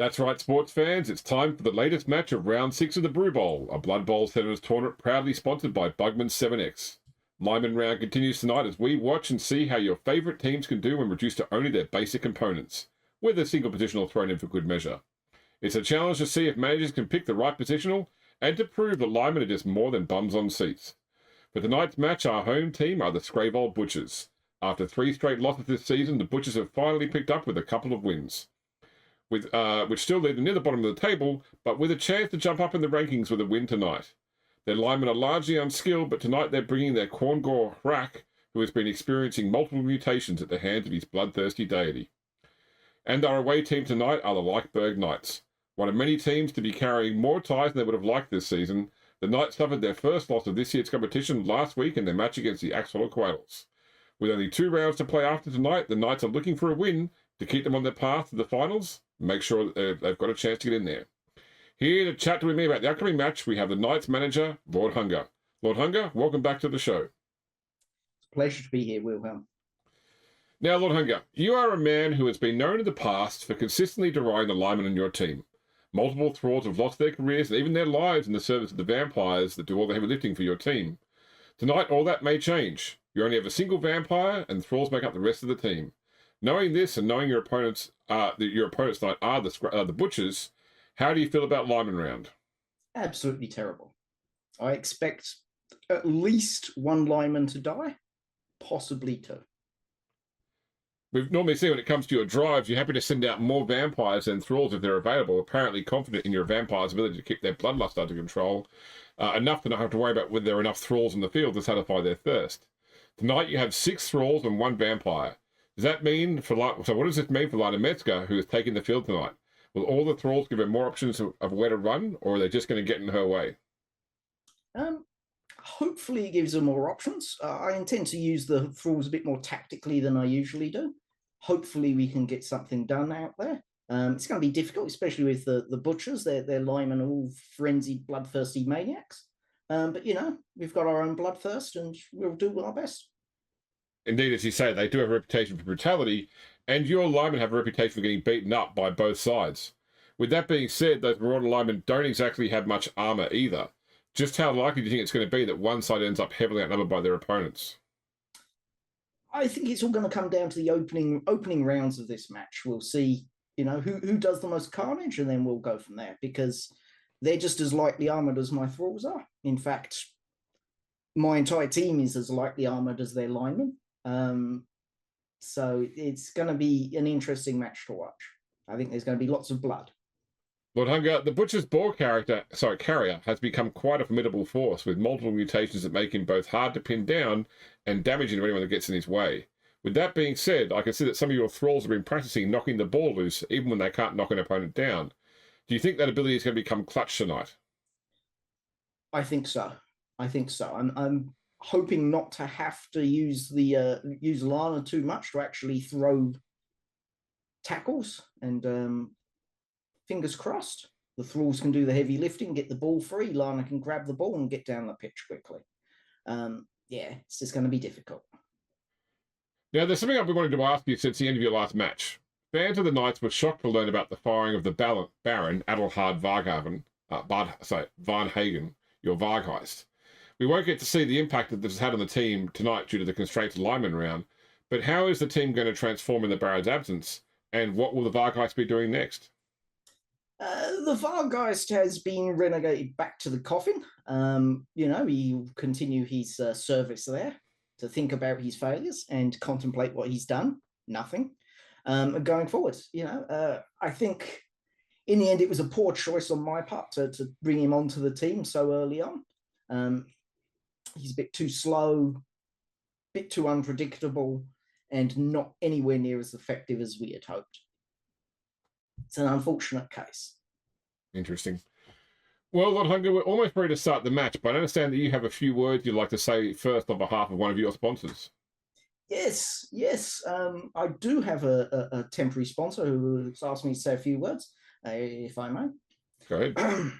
That's right, sports fans. It's time for the latest match of Round 6 of the Brew Bowl, a Blood Bowl Senators tournament proudly sponsored by Bugman 7X. Lineman Round continues tonight as we watch and see how your favourite teams can do when reduced to only their basic components, with a single positional thrown in for good measure. It's a challenge to see if managers can pick the right positional and to prove that linemen are just more than bums on seats. For tonight's match, our home team are the Skraevold Butchers. After 3 straight losses this season, the Butchers have finally picked up with a couple of wins, which still leave them near the bottom of the table, but with a chance to jump up in the rankings with a win tonight. Their linemen are largely unskilled, but tonight they're bringing their Khorne Rack, who has been experiencing multiple mutations at the hands of his bloodthirsty deity. And our away team tonight are the Leicheberg Knights. One of many teams to be carrying more ties than they would have liked this season, the Knights suffered their first loss of this year's competition last week in their match against the Axel Quails. With only 2 rounds to play after tonight, the Knights are looking for a win to keep them on their path to the finals, make sure that they've got a chance to get in there. Here to chat with me about the upcoming match, we have the Knights manager, Lord Hunger. Lord Hunger, welcome back to the show. It's a pleasure to be here, Wilhelm. Now, Lord Hunger, you are a man who has been known in the past for consistently deriding the linemen on your team. Multiple thralls have lost their careers and even their lives in the service of the vampires that do all the heavy lifting for your team. Tonight, all that may change. You only have a single vampire, and thralls make up the rest of the team. Knowing this and knowing your opponents tonight are the Butchers, how do you feel about Lineman Round? Absolutely terrible. I expect at least 1 lineman to die, possibly 2. We've normally seen when it comes to your drives, you're happy to send out more vampires than thralls if they're available, apparently confident in your vampires' ability to keep their bloodlust under control, enough to not have to worry about whether there are enough thralls in the field to satisfy their thirst. Tonight you have 6 thralls and 1 vampire. Does that mean so what does this mean for Lina Metzger, who is taking the field tonight? Will all the thralls give her more options of where to run, or are they just going to get in her way? Hopefully it gives her more options. I intend to use the thralls a bit more tactically than I usually do. Hopefully we can get something done out there. It's going to be difficult, especially with the Butchers. Their linemen are all frenzied, bloodthirsty maniacs. But, you know, we've got our own bloodthirst and we'll do our best. Indeed, as you say, they do have a reputation for brutality, and your linemen have a reputation for getting beaten up by both sides. With that being said, those Marauder linemen don't exactly have much armour either. Just how likely do you think it's going to be that one side ends up heavily outnumbered by their opponents? I think it's all going to come down to the opening rounds of this match. We'll see, you know, who does the most carnage, and then we'll go from there, because they're just as lightly armoured as my thralls are. In fact, my entire team is as lightly armoured as their linemen. So it's going to be an interesting match to watch. I think there's going to be lots of blood. Lord Hunger, the Butcher's ball carrier has become quite a formidable force with multiple mutations that make him both hard to pin down and damaging to anyone that gets in his way. With that being said, I can see that some of your thralls have been practicing knocking the ball loose even when they can't knock an opponent down. Do you think that ability is going to become clutch tonight? I think so. I'm hoping not to have to use Lana too much to actually throw tackles, and fingers crossed the thralls can do the heavy lifting, get the ball free. Lana can grab the ball and get down the pitch quickly. Yeah, it's just going to be difficult. Now, there's something I've been wanting to ask you since the end of your last match. Fans of the Knights were shocked to learn about the firing of the Baron Adelhard Varnhagen, your Vargheist. We won't get to see the impact that this has had on the team tonight due to the constraints of Lineman Round, but how is the team going to transform in the Baron's absence, and what will the Vargheist be doing next? The Vargheist has been relegated back to the coffin. You know, he'll continue his service there to think about his failures and contemplate what he's done. Nothing. Going forward, you know, I think in the end it was a poor choice on my part to bring him onto the team so early on. He's a bit too slow, a bit too unpredictable, and not anywhere near as effective as we had hoped. It's an unfortunate case. Interesting. Well, Lord Hunger, we're almost ready to start the match, but I understand that you have a few words you'd like to say first on behalf of one of your sponsors. Yes. I do have a temporary sponsor who's asked me to say a few words, if I may. Go ahead.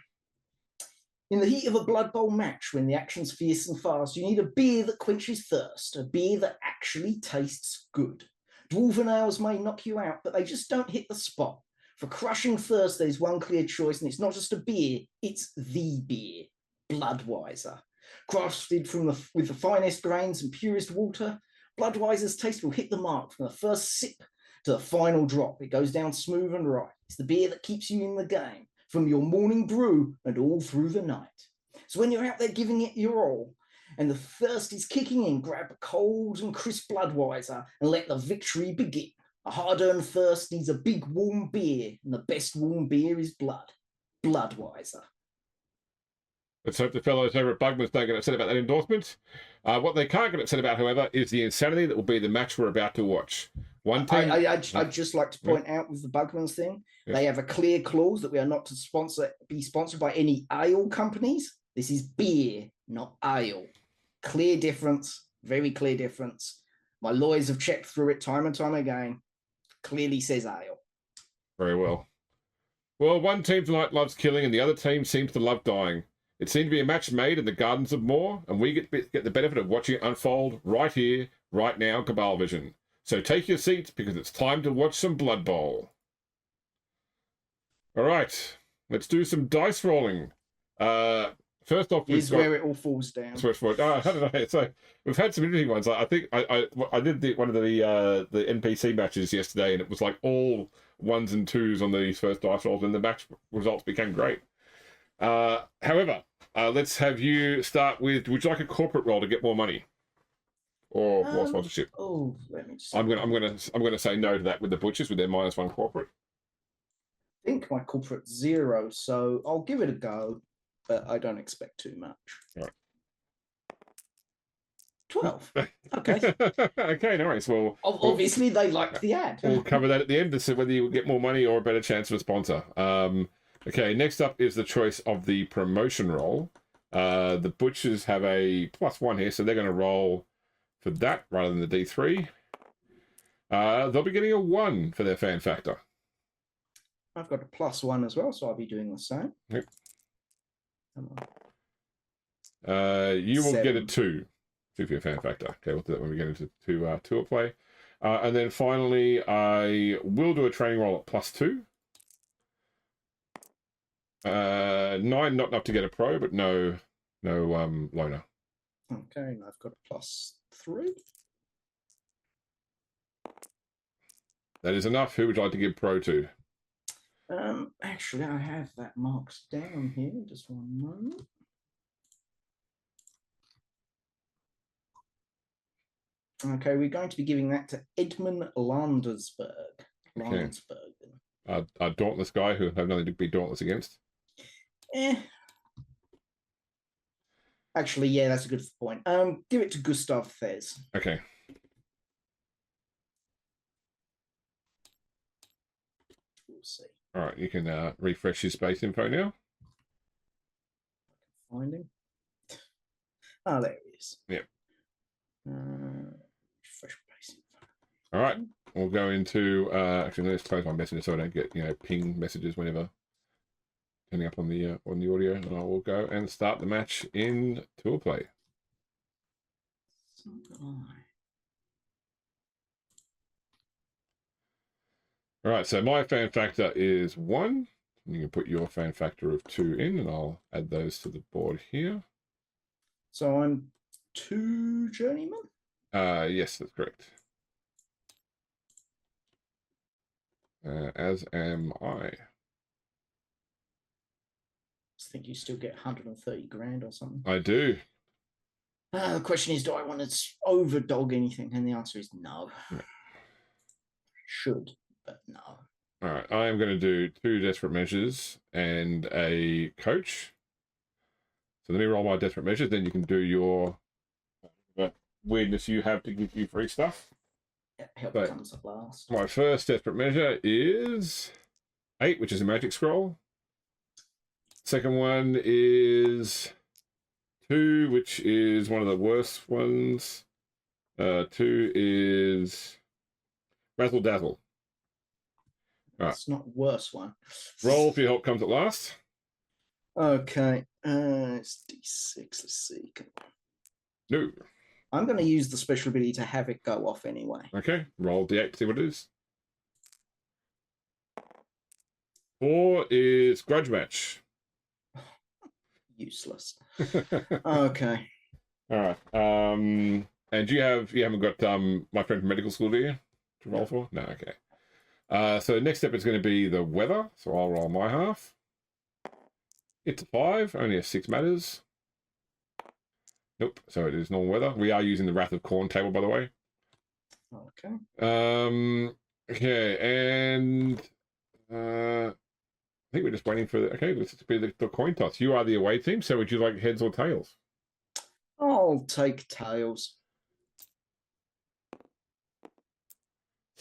In the heat of a Blood Bowl match, when the action's fierce and fast, you need a beer that quenches thirst, a beer that actually tastes good. Dwarven ales may knock you out, but they just don't hit the spot. For crushing thirst, there's one clear choice, and it's not just a beer, it's the beer, Bloodweiser. Crafted with the finest grains and purest water, Bloodweiser's taste will hit the mark from the first sip to the final drop. It goes down smooth and right. It's the beer that keeps you in the game, from your morning brew and all through the night. So when you're out there giving it your all, and the thirst is kicking in, grab a cold and crisp Bloodweiser and let the victory begin. A hard-earned thirst needs a big warm beer, and the best warm beer is blood. Bloodweiser. Let's hope the fellows over at Bugman's don't get upset about that endorsement. What they can't get upset about, however, is the insanity that will be the match we're about to watch. One team. I'd just like to point out with the Bugman's thing, they have a clear clause that we are not to be sponsored by any ale companies. This is beer, not ale. Clear difference, very clear difference. My lawyers have checked through it time and time again. Clearly says ale. Very well. Well, one team tonight loves killing and the other team seems to love dying. It seemed to be a match made in the Gardens of Moor, and we get the benefit of watching it unfold right here, right now, Cabal Vision. So take your seats because it's time to watch some Blood Bowl. All right, let's do some dice rolling. First off, here's where it all falls down. I don't know. So we've had some interesting ones. I think I did one of the NPC matches yesterday, and it was like all 1s and 2s on these first dice rolls, and the match results became great. However, let's have you start with. Would you like a corporate roll to get more money, or more sponsorship? Oh, let me just. I'm gonna say no to that with the Butchers with their -1 corporate. I think my corporate's 0, so I'll give it a go. But I don't expect too much. Right. 12. Okay. Okay, nice. Well, obviously they liked the ad. We'll cover that at the end to see whether you get more money or a better chance of a sponsor. Okay, next up is the choice of the promotion roll. The Butchers have a +1 here, so they're going to roll for that rather than the D3. They'll be getting a 1 for their fan factor. I've got a +1 as well, so I'll be doing the same. Yep. You will 7. get a 2 for your fan factor. Okay, we'll do that when we get into tour play. And then finally, I will do a training roll at +2. 9, not enough to get a pro, but no loner. Okay, and I've got a +3. That is enough. Who would you like to give pro to? Actually, I have that marked down here. Just one moment. Okay, we're going to be giving that to Edmund Landersberg. Landersberg. A dauntless guy who have nothing to be dauntless against. Actually, yeah, that's a good point. Give it to Gustav Thez. Okay. We'll see. All right, you can refresh his space info now. Find him. Oh, there he is. Yep. Refresh space info. All right, we'll go into. Actually, let's close my messenger so I don't get ping messages whenever turning up on the audio, and I will go and start the match in tour play. All right, so my fan factor is 1. You can put your fan factor of 2 in, and I'll add those to the board here. So I'm 2 journeymen? Yes, that's correct. As am I. I think you still get 130 grand or something. I do. The question is, do I want to overdog anything? And the answer is no. Yeah. Should, but no. All right, I am going to do 2 desperate measures and a coach. So let me roll my desperate measures, then you can do your weirdness you have to give you free stuff. Yeah, help comes at last. My first desperate measure is 8, which is a magic scroll. Second one is 2, which is one of the worst ones. 2 is Razzle Dazzle. It's not worse one. Roll for your help comes at last. Okay. It's D6. Let's see. No. I'm going to use the special ability to have it go off anyway. Okay. Roll D8 to see what it is. 4 is grudge match. Useless. Okay. All right. And you haven't got my friend from medical school, do you? To roll for? No, okay. So next step is going to be the weather. So I'll roll my half. It's a 5, only a 6 matters. Nope. So it is normal weather. We are using the Wrath of Khorne table, by the way. Okay. Okay, and I think we're just waiting for okay, let's be the coin toss. You are the away team, so would you like heads or tails? I'll take tails.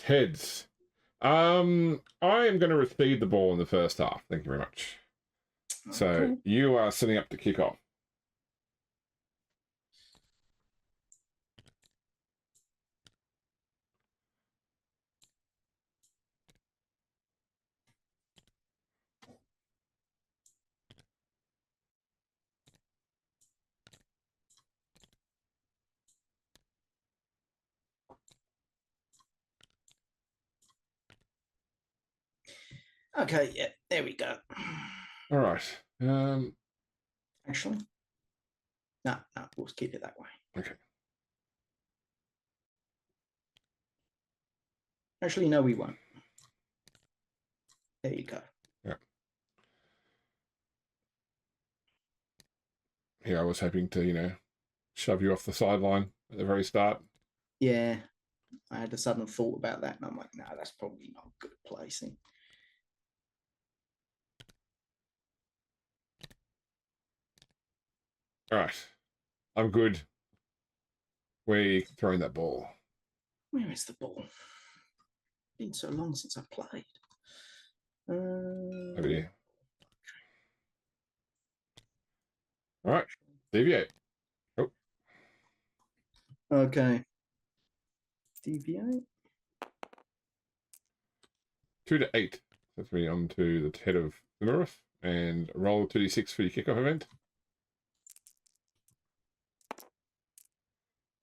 Heads. I am going to receive the ball in the first half. Thank you very much. So Okay. you are setting up to kick off. Okay, yeah, there we go. All right. Actually, no, we'll keep it that way. Okay. Actually, no, we won't. There you go. Yeah. Here I was hoping to, shove you off the sideline at the very start. Yeah, I had a sudden thought about that, and I'm like, no, that's probably not good placing. All right. I'm good. We're throwing that ball. Where is the ball? Been so long since I played. Over here. All right. Deviate. Oh. Okay. Deviate. 2 to 8. That's me on to the head of the Mirth. And roll 2d6 for your kickoff event.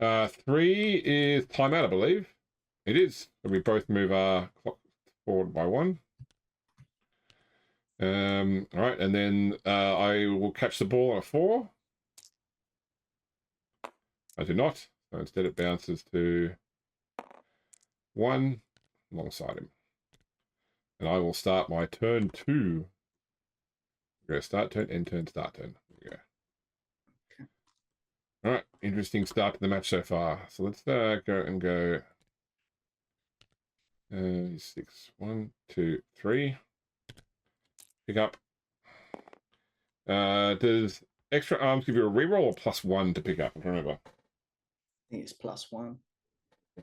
3 is timeout, I believe. It is. So we both move our clock forward by 1. All right, and then I will catch the ball on a 4. I do not. So instead it bounces to 1 alongside him. And I will start my turn 2. Go start turn, end turn, start turn. There we go. Okay. All right, interesting start to the match so far. So let's go and go 6, 1, 2, 3. Pick up. Does extra arms give you a reroll or +1 to pick up? I can't remember. I think it's +1. I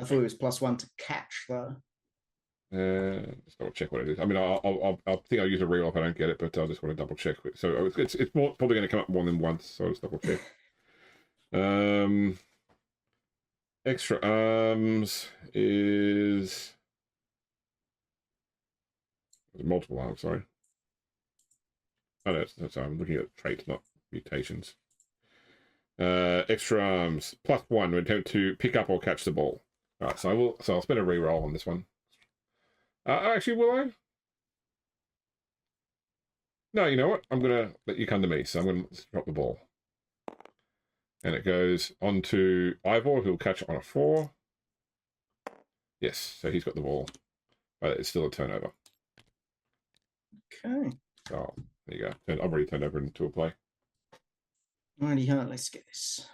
thought it was +1 to catch, though. Just double check what it is. I mean, I'll think I'll use a reroll if I don't get it, but I just want to double check. So it's probably going to come up more than once. So I'll just double check. Extra arms is multiple arms. Sorry. Oh no, sorry. I'm looking at traits, not mutations. Extra arms +1 to attempt to pick up or catch the ball. All right, so I'll spend a reroll on this one. Actually, will I? No, you know what? I'm gonna let you come to me. So I'm gonna drop the ball, and it goes on to Ivor, who'll catch it on a 4. Yes, so he's got the ball, but it's still a turnover. Okay. Oh, there you go. I've already turned over into a play. Righty-ho, let's get this.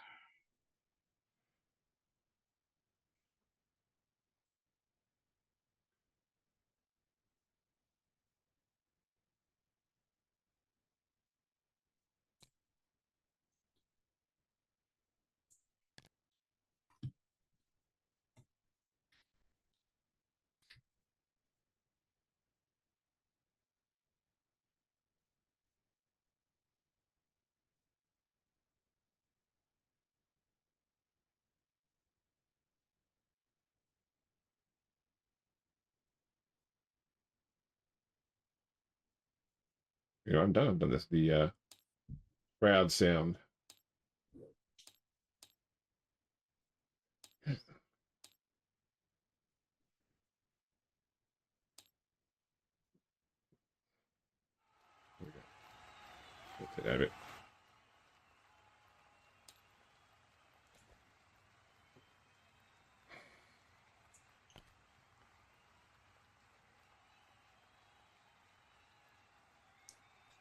I'm done. I've done this. The crowd sound. Damn it.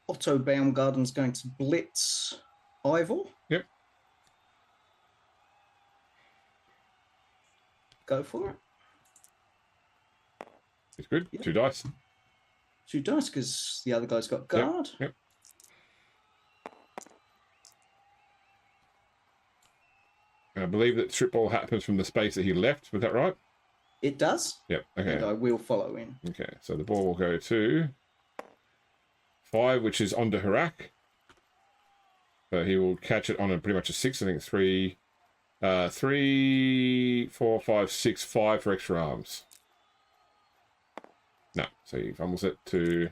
Otto Baumgarten's going to blitz Ivor. Yep. Go for it. It's good. Yep. 2 dice. 2 dice because the other guy's got guard. Yep. I believe that strip ball happens from the space that he left. Was that right? It does. Yep. Okay. And I will follow in. Okay. So the ball will go to 5, which is onto Harak. So he will catch it on pretty much a 6. I think 3, 3, 4, 5, 6, 5 for extra arms. No. So he fumbles it to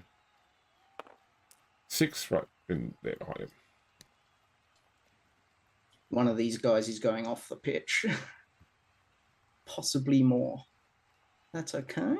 6 right in there behind him. One of these guys is going off the pitch. Possibly more. That's okay.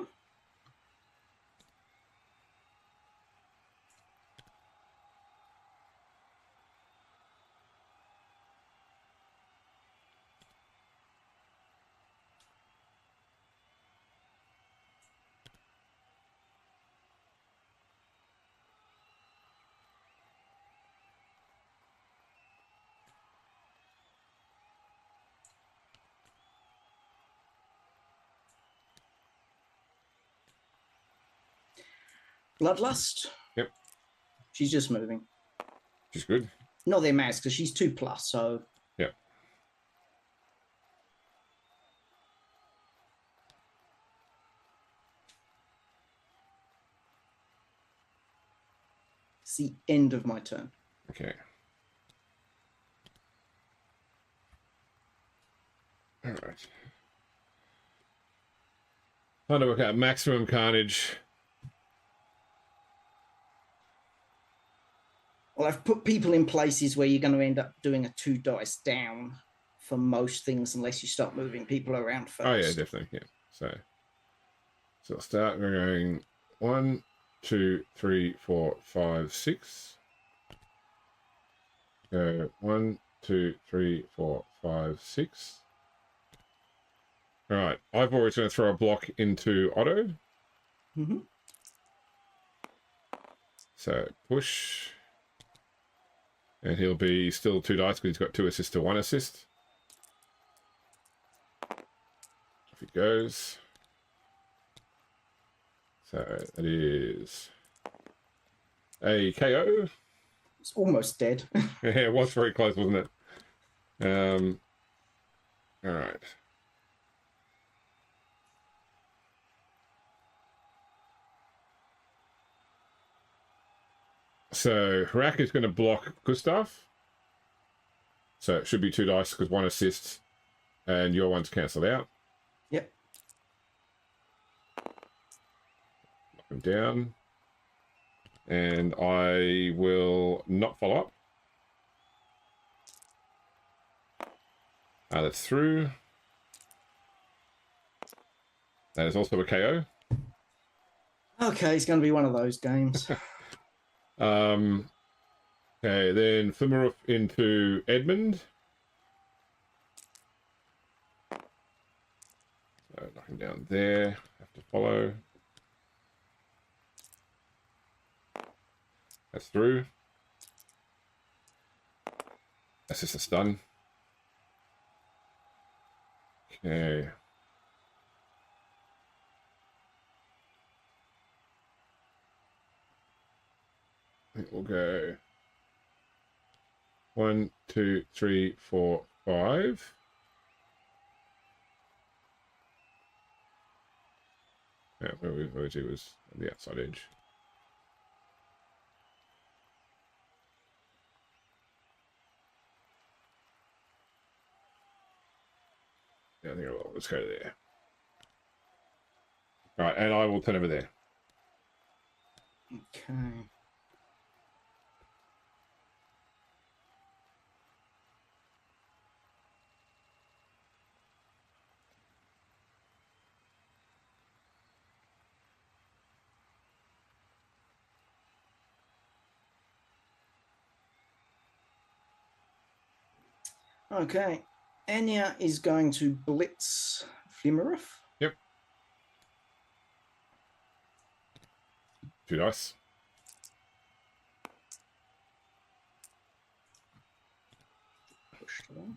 Bloodlust. Yep. She's just moving. She's good. Not their max because she's 2+, so. Yep. It's the end of my turn. Okay. All right. Trying to work out maximum carnage. Well, I've put people in places where you're going to end up doing a 2 dice down for most things unless you start moving people around first. Oh yeah, definitely. Yeah. So I'll start. We're going 1, 2, 3, 4, 5, 6. Go 1, 2, 3, 4, 5, 6. All right. I've always going to throw a block into Otto. Mm-hmm. So push. And he'll be still 2 dice because he's got 2 assists to 1 assist. Off he goes. So that is a KO. It's almost dead. Yeah, it was very close, wasn't it? All right. So Harak is going to block Gustav. So it should be 2 dice because 1 assist and your one's cancelled out. Yep. Knock him down. And I will not follow up. That's through. That is also a KO. Okay, it's going to be one of those games. Okay, then Flimeroof into Edmund. So knock him down there. Have to follow. That's through. That's just a stun. Okay. I think we'll go 1, 2, 3, 4, 5. Yeah, where was he? Was on the outside edge. Yeah, I think I will. Let's go there. All right, and I will turn over there. Okay. Okay. Anya is going to blitz Flimmerith. Yep. 2 dice. Push along.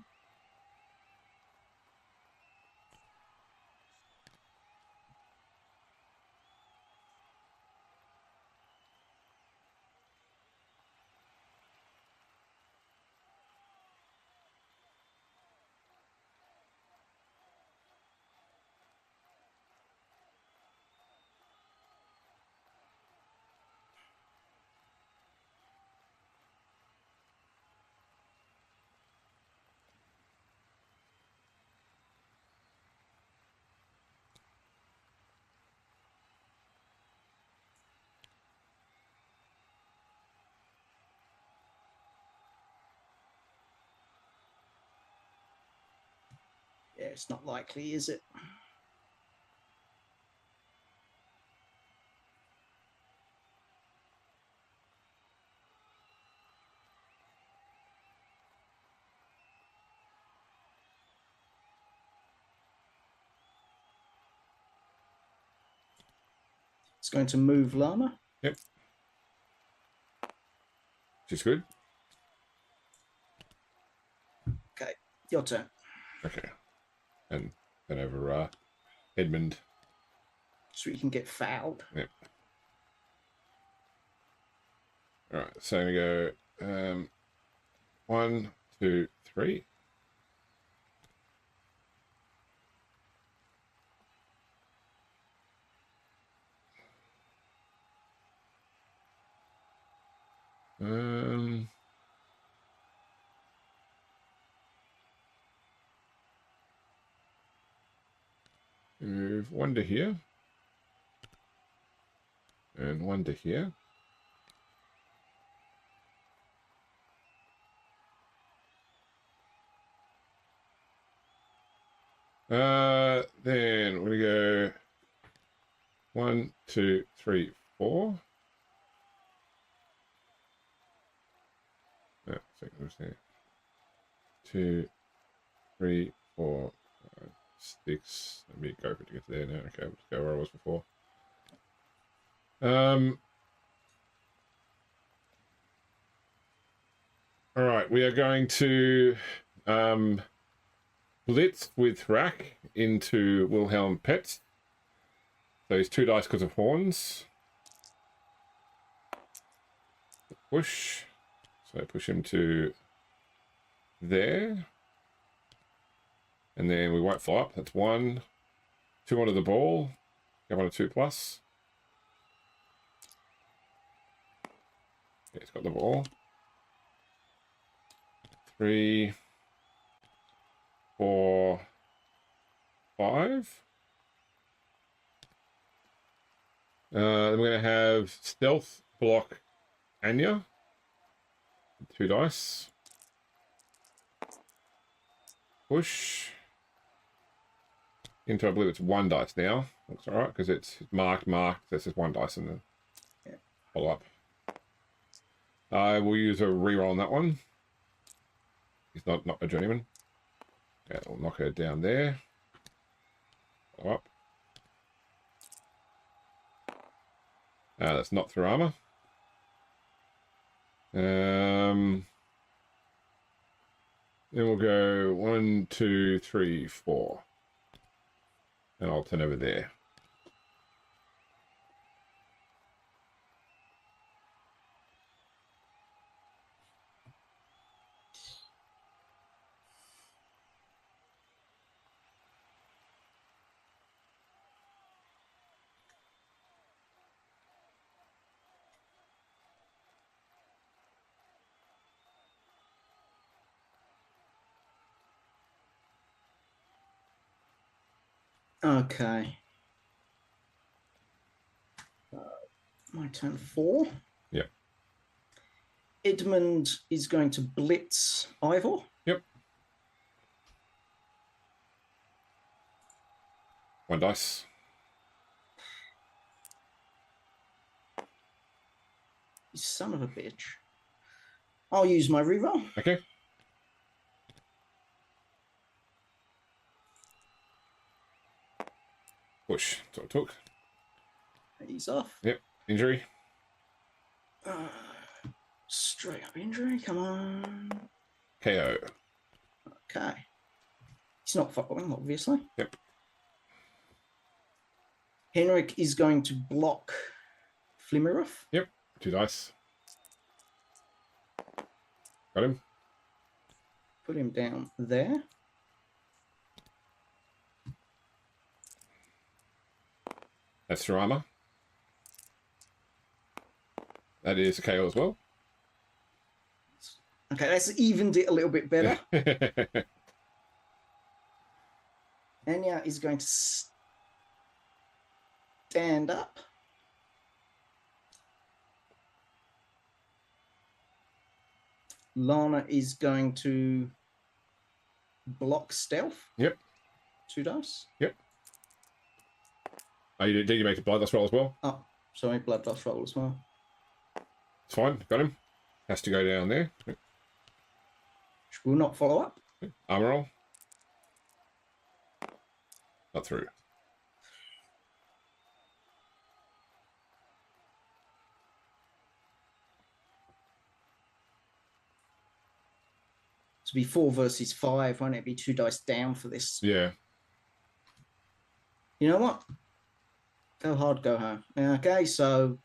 Yeah, it's not likely, is it? It's going to move Llama. Yep. She's good. Okay, your turn. Okay. And then over Edmund. So you can get fouled. Yep. All right. So we go 1, 2, 3. Move 1 to here. And 1 to here. Then we're going to go 1, 2, 3, 4. No, second was there. 2, 3, 4, 5, 6. Let me go for it to get to there now. Okay, let's go where I was before. All right, we are going to blitz with Rack into Wilhelm Pets. So he's 2 dice because of horns. Push. So push him to there. And then we won't fly up. That's 1. 2 onto the ball. Go on a 2+. Yeah, he's got the ball. 3, 4, 5. Then we're going to have stealth block Anya. 2 dice. Push. Into, I believe it's 1 dice now. Looks alright, because it's marked. This is 1 dice in the follow up. I will use a reroll on that one. He's not a journeyman. Yeah, we'll knock her down there. Follow up. That's not through armor. Then we'll go 1, 2, 3, 4. And I'll turn over there. Okay. My turn 4. Yep. Edmund is going to blitz Ivor. Yep. 1 dice. You son of a bitch. I'll use my reroll. Okay. Push. That's what it took. He's off. Yep. Injury. Straight up injury. Come on. KO. Okay. He's not following, obviously. Yep. Henrik is going to block Flimmeroof. Yep. 2 dice. Got him. Put him down there. That's through armor. That is a KO as well. Okay, that's evened it a little bit better. Anya is going to stand up. Lana is going to block stealth. Yep. 2 dice. Yep. Oh, did you make a blood dice roll as well? Oh, sorry, blood dice roll as well. It's fine. Got him. Has to go down there. Which will not follow up. Armor roll. Not through. To be 4 versus 5, won't it be 2 dice down for this? Yeah. You know what? Go hard, go home. Okay, so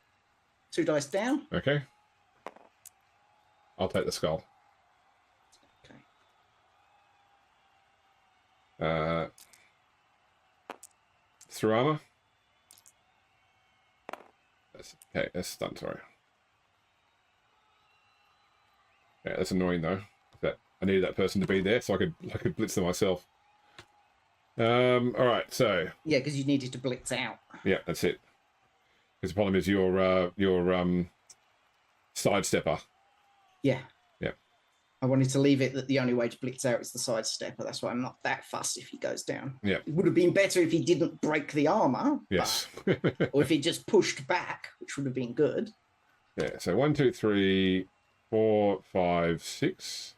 2 dice down. Okay. I'll take the skull. Okay. Through armor. Okay, that's done, sorry. Yeah, that's annoying though. That I needed that person to be there so I could blitz them myself. Alright, so Yeah, because you needed to blitz out. yeah, that's it. Because the problem is your sidestepper. Yeah. Yeah. I wanted to leave it that the only way to blitz out is the sidestepper. That's why I'm not that fussed if he goes down. Yeah. It would have been better if he didn't break the armor. Yes. Or if he just pushed back, which would have been good. Yeah, so 1, 2, 3, 4, 5, 6.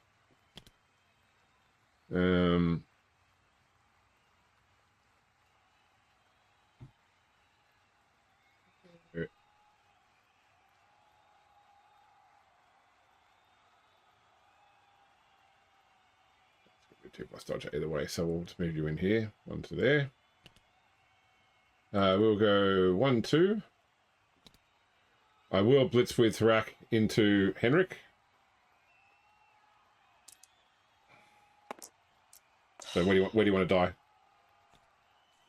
Two plus dodge either way, so we'll just move you in here, 1 to there. We'll go 1, 2. I will blitz with Harak into Henrik. So where do you want to die?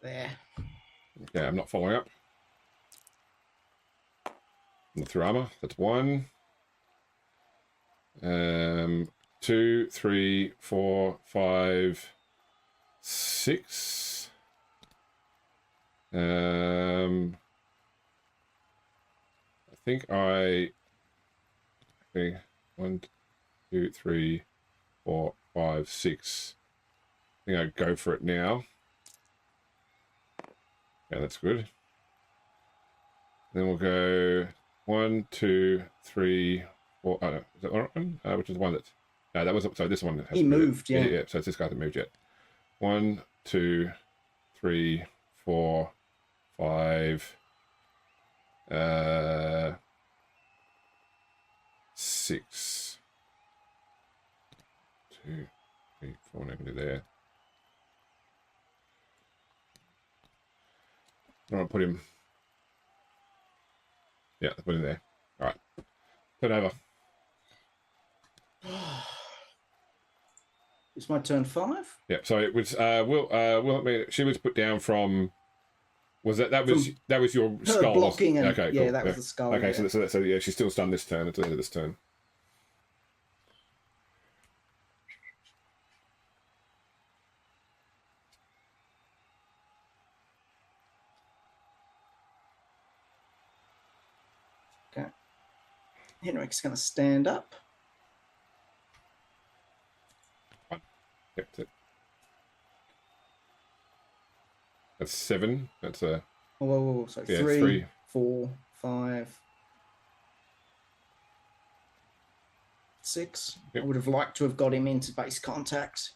There. Okay, I'm not following up. Not through armor. That's 1. 2, 3, 4, 5, 6. I think okay, 1, 2, 3, 4, 5, 6. I think I'd go for it now. Yeah, that's good. Then we'll go 1, 2, 3, 4. Oh no, is that the right one? Which is the one that's. No, that was sorry. This one. He moved. Yeah. Yeah. So it's this guy that moved yet. 1, 2, 3, 4, 5. 6. 2, 3, 4. Not gonna do there. I'm gonna put him. Yeah, put him there. All right. Turn over. It's my turn 5. Yeah. So it was. She was put down from. Was that was your Her skull? blocking and okay, yeah, cool. that was the skull. Okay, yeah. so yeah, she's still stunned this turn. At the end of this turn. Okay. Henrik's going to stand up. Yep, that's it. That's 7. That's a. Whoa. So Yeah, 3, 3. 4, 5, 6. Yep. I would have liked to have got him into base contact.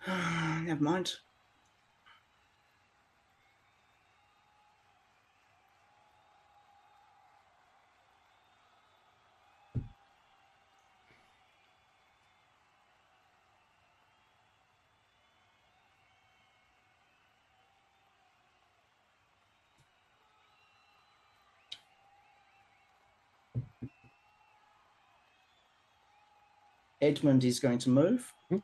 Never mind. Edmund is going to move. Hmm.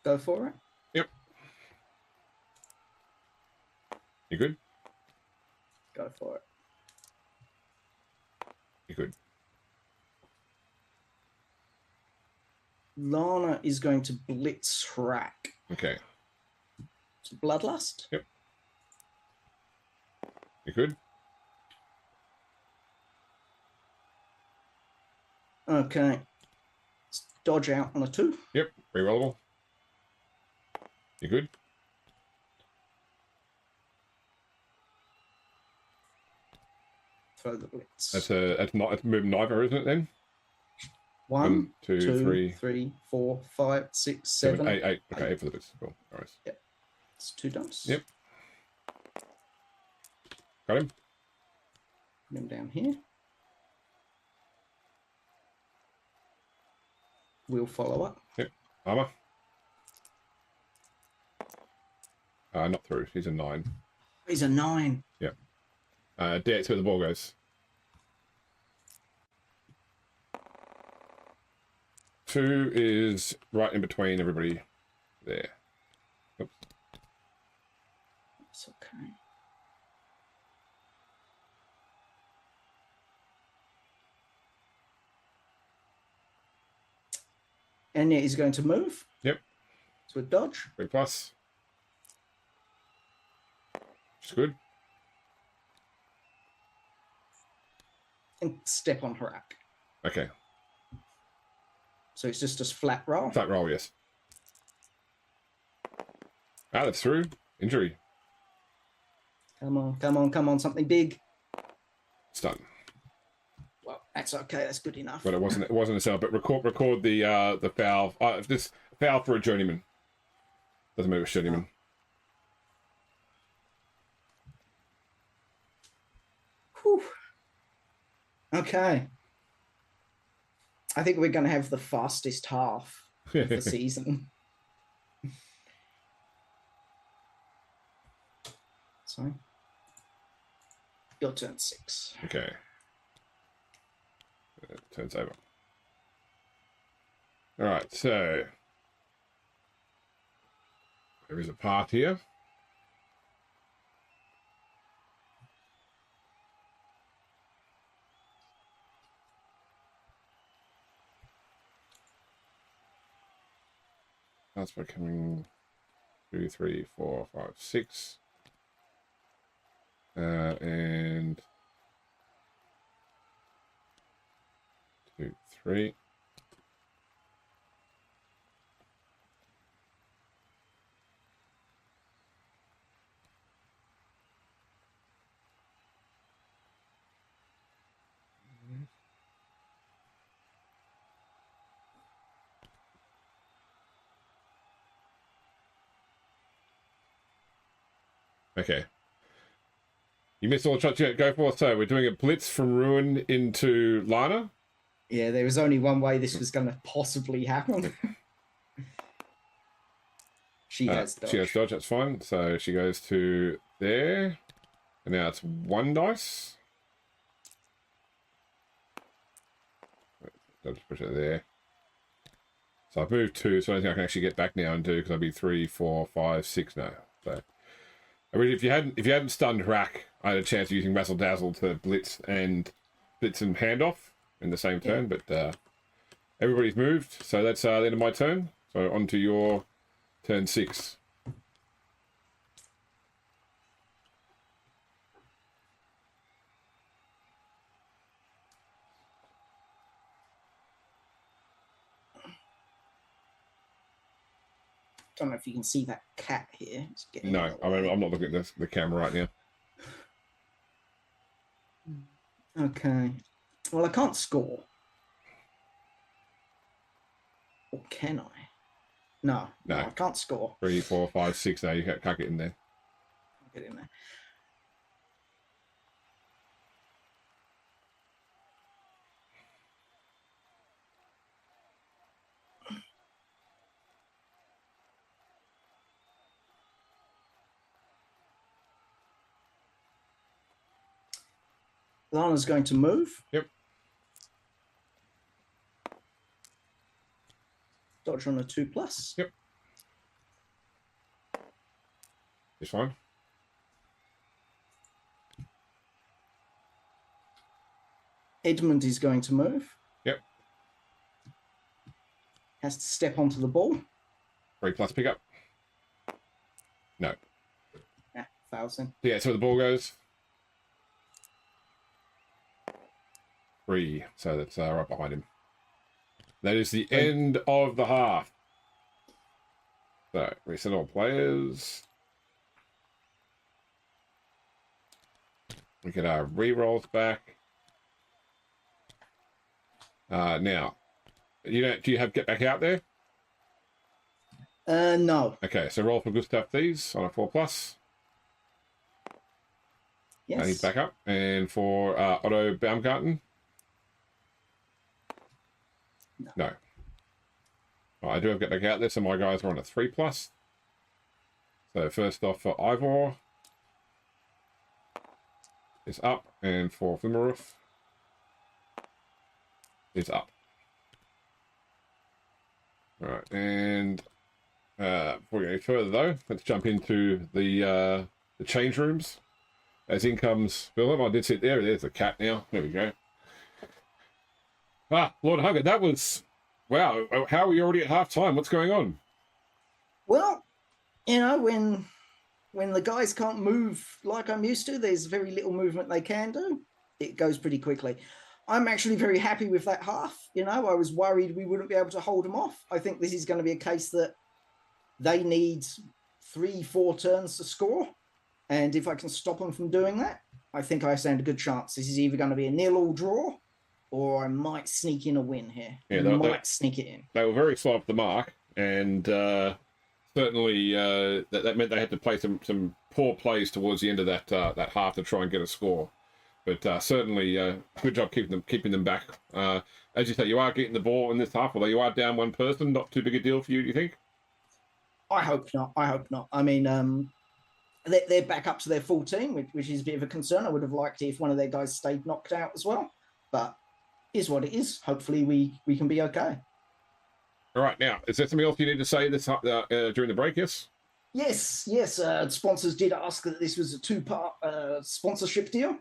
Go for it. Yep. You good? Go for it. You good? Lana is going to blitz Hrak. Okay. It's Bloodlust. Yep. You good? Okay. Let's dodge out on a 2. Yep. Rerollable. You good? Throw the blitz. That's move neither, isn't it then? 1, 2, 2, 3, 3, 4, 5, 6, 7, 7, 8. Okay, 8 for the bits. Cool. All right. Yep. It's 2 dumps. Yep. Got him. Put him down here. We'll follow up. Yep. Armor. Not through. He's a 9. He's a 9. Yep. D8's where the ball goes. 2 is right in between everybody there. Oops. It's okay. And yeah, he's going to move. Yep. So a dodge. 3 plus. It's good. And step on Hrak. Okay. So it's just a flat roll. Flat roll, yes. That's through. Injury. Come on, come on, come on, something big. Stun. Well, that's okay. That's good enough. But it wasn't a sell. But record the foul. This foul for a journeyman. Doesn't matter, journeyman. Whew. Okay. I think we're going to have the fastest half of the season. So, your turn 6. Okay. Turns over. All right, so there is a path here. That's becoming 2, 3, 4, 5, 6. And 2, 3. Okay. You missed all the shots you had to go for. So we're doing a blitz from Ruin into Lana. Yeah, there was only one way this was going to possibly happen. She has dodge. She has dodge, that's fine. So she goes to there. And now it's 1 dice. I'll just push it there. So I've moved 2, so I don't think I can actually get back now and do, because I'll be 3, 4, 5, 6 now. So if you hadn't stunned Hrak, I had a chance of using Razzle Dazzle to blitz and handoff in the same turn, but everybody's moved, so that's the end of my turn. So on to your turn 6. Don't know if you can see that cat here. It's getting No, I'm not looking at the camera right now. Okay. Well, I can't score. Or can I? No, I can't score. 3, 4, 5, 6. No, you can't get in there. Get in there. Lana's going to move. Yep. Dodge on a 2+. Yep. It's fine. Edmund is going to move. Yep. Has to step onto the ball. 3+ pickup. No. Yeah, fails him. Yeah, so the ball goes. 3. So that's right behind him. That is the end of the half. So, reset all players. We get our re-rolls back. Now, do you have get back out there? No. Okay, so roll for Gustav these on a 4+. Yes. And he's back up. And for Otto Baumgarten? No. Well, I do have get back out there, so my guys are on a 3+. So first off for Ivor is up, and for Flimmeroof is up. All right, and before we go any further though, let's jump into the change rooms. As in comes Philip. I did sit there. There's the cat now. There we go. Ah, Lord Hugger, that was... Wow, how are we already at half-time? What's going on? Well, you know, when the guys can't move like I'm used to, there's very little movement they can do. It goes pretty quickly. I'm actually very happy with that half. You know, I was worried we wouldn't be able to hold them off. I think this is going to be a case that they need 3-4 turns to score. And if I can stop them from doing that, I think I stand a good chance. This is either going to be a 0-0 draw, or I might sneak in a win here. Yeah, might sneak it in. They were very slow off the mark, and certainly that meant they had to play some poor plays towards the end of that half to try and get a score. But certainly, good job keeping them back. As you say, you are getting the ball in this half, although you are down one person. Not too big a deal for you, do you think? I hope not. I mean, they're back up to their full team, which is a bit of a concern. I would have liked it if one of their guys stayed knocked out as well. But is what it is. Hopefully we can be okay. All right, now, is there something else you need to say this during the break, yes? Yes. Sponsors did ask that this was a 2-part sponsorship deal.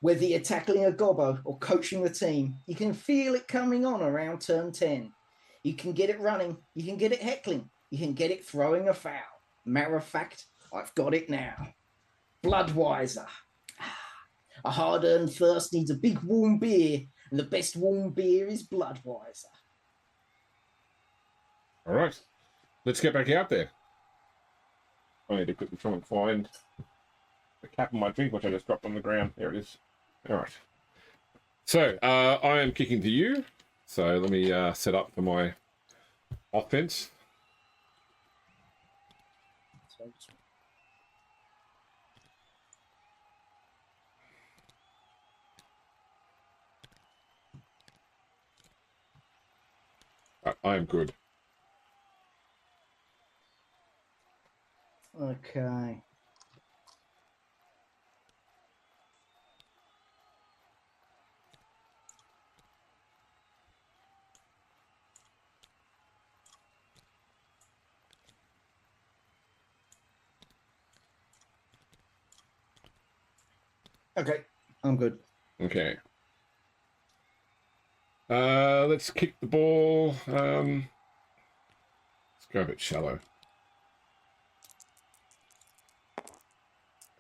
Whether you're tackling a gobbo or coaching the team, you can feel it coming on around turn 10. You can get it running. You can get it heckling. You can get it throwing a foul. Matter of fact, I've got it now. Bloodweiser. A hard-earned thirst needs a big warm beer, and the best warm beer is Bloodweiser. All right, let's get back out there. I need to quickly try and find the cap of my drink, which I just dropped on the ground. There it is. All right. So I am kicking to you. So let me set up for my offense. I am good. Okay. Okay, I'm good. Okay. Let's kick the ball. Let's go a bit shallow.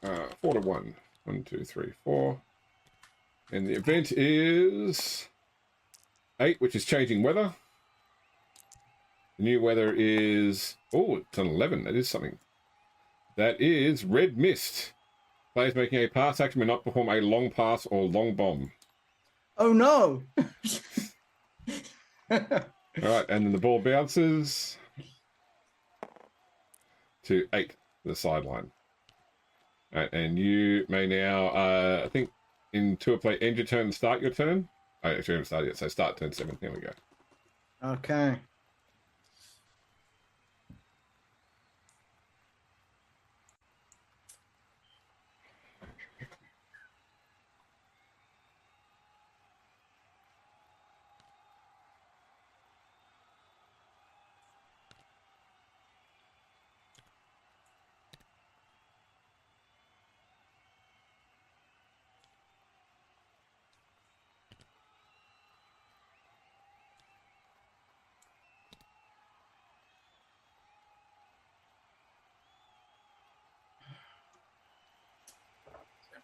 4-1. 1, 2, 3, 4. And the event is 8, which is changing weather. The new weather is... Oh, it's an 11. That is something. That is red mist. Players making a pass action may not perform a long pass or long bomb. Oh, no. All right, and then the ball bounces to 8, the sideline. All right, and you may now, I think, in tour play, end your turn and start your turn. Oh, actually, haven't started yet, so start turn 7. Here we go. Okay.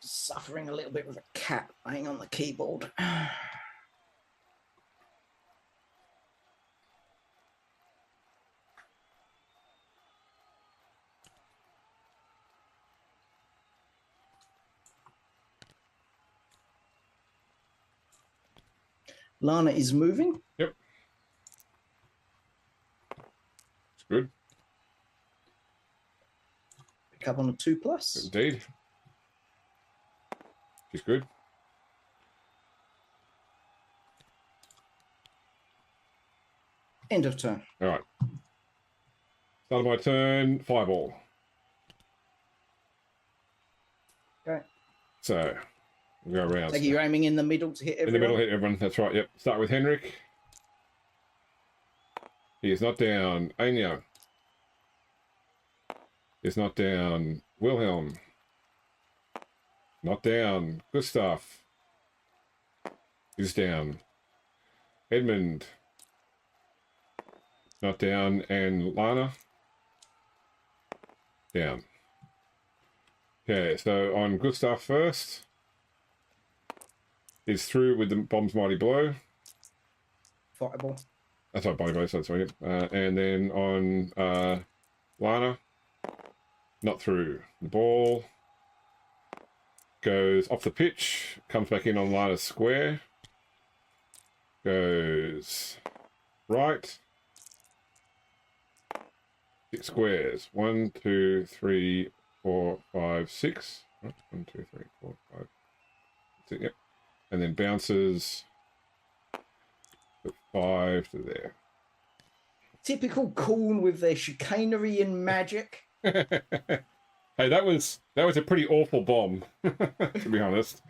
suffering a little bit with a cat laying on the keyboard. Lana is moving. Yep. It's good. Pick up on a 2+. Indeed. She's good. End of turn. All right. Start of my turn. Fireball. Okay. So we'll go around. So you're aiming in the middle to hit everyone? In the middle, hit everyone. That's right. Yep. Start with Henrik. He is not down. Anya is not down. Wilhelm. Not down. Gustav is down. Edmund. Not down. And Lana. Down. Okay, so on Gustav first. He's through with the bomb's mighty blow. Fireball. That's right, body blow, so sorry. And then on Lana. Not through. The ball goes off the pitch, comes back in on Lana's square, goes right. 6 squares. 1, 2, 3, 4, 5, 6. 1, 2, 3, 4, 5, 6. Yep. And then bounces 5 to there. Typical Khorne with their chicanery and magic. Hey, that was a pretty awful bomb, to be honest.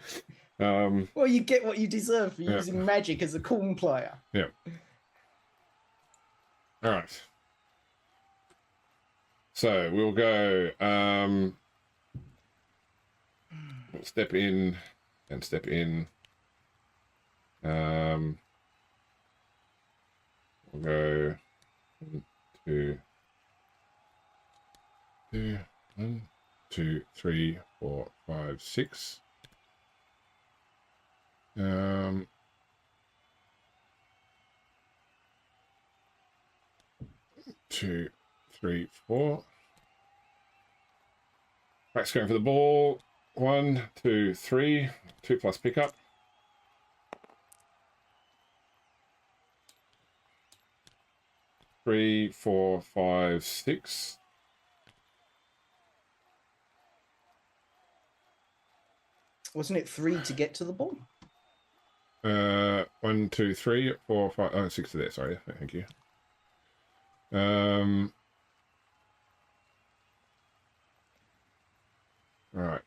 Well, you get what you deserve for using magic as a Khorne player. Yeah. All right. So we'll go. We'll step in and step in. We'll go 1, 2, 1, 2, 3, 4, 5, 6. 2, 3, 4. Max going for the ball. 1, 2, 3. 2 plus pickup. Three, 4, 5, 6. Wasn't it 3 to get to the ball? 1, 2, 3, 4, 5. Oh, 6 to there. Sorry, thank you. All right.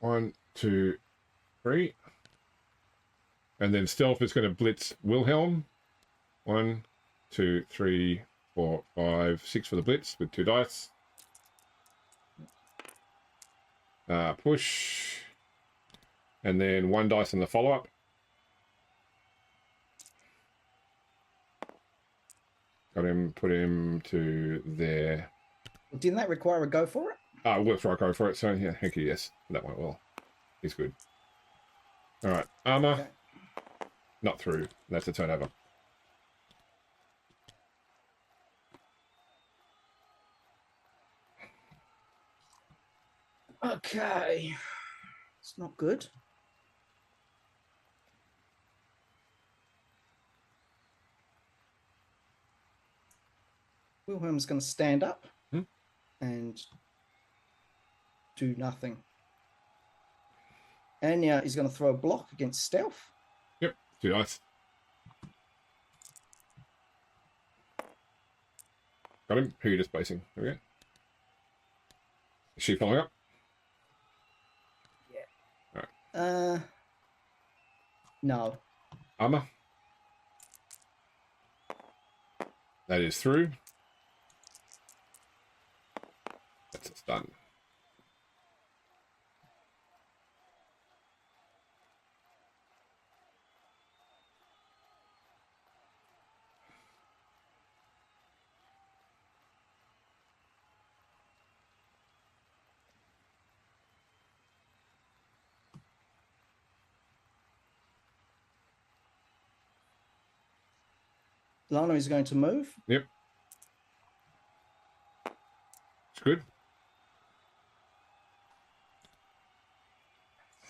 1, 2, 3. And then stealth is going to blitz Wilhelm. 1, 2, 3, 4, 5, 6 for the blitz with 2 dice. Push. And then 1 dice on the follow-up. Got him, put him to there. Didn't that require a go for it? Works right, go for it. So, yeah, thank you, yes. That went well. He's good. All right, armor. Okay. Not through. That's a turnover. Okay. It's not good. Wilhelm's going to stand up and do nothing. Anya is going to throw a block against stealth. Yep, 2 dice. Got him. Who are you just basing? There we go. Is she following up? Yeah. All right. No. Armor. That is through. That's done. Lana is going to move. Yep. It's good.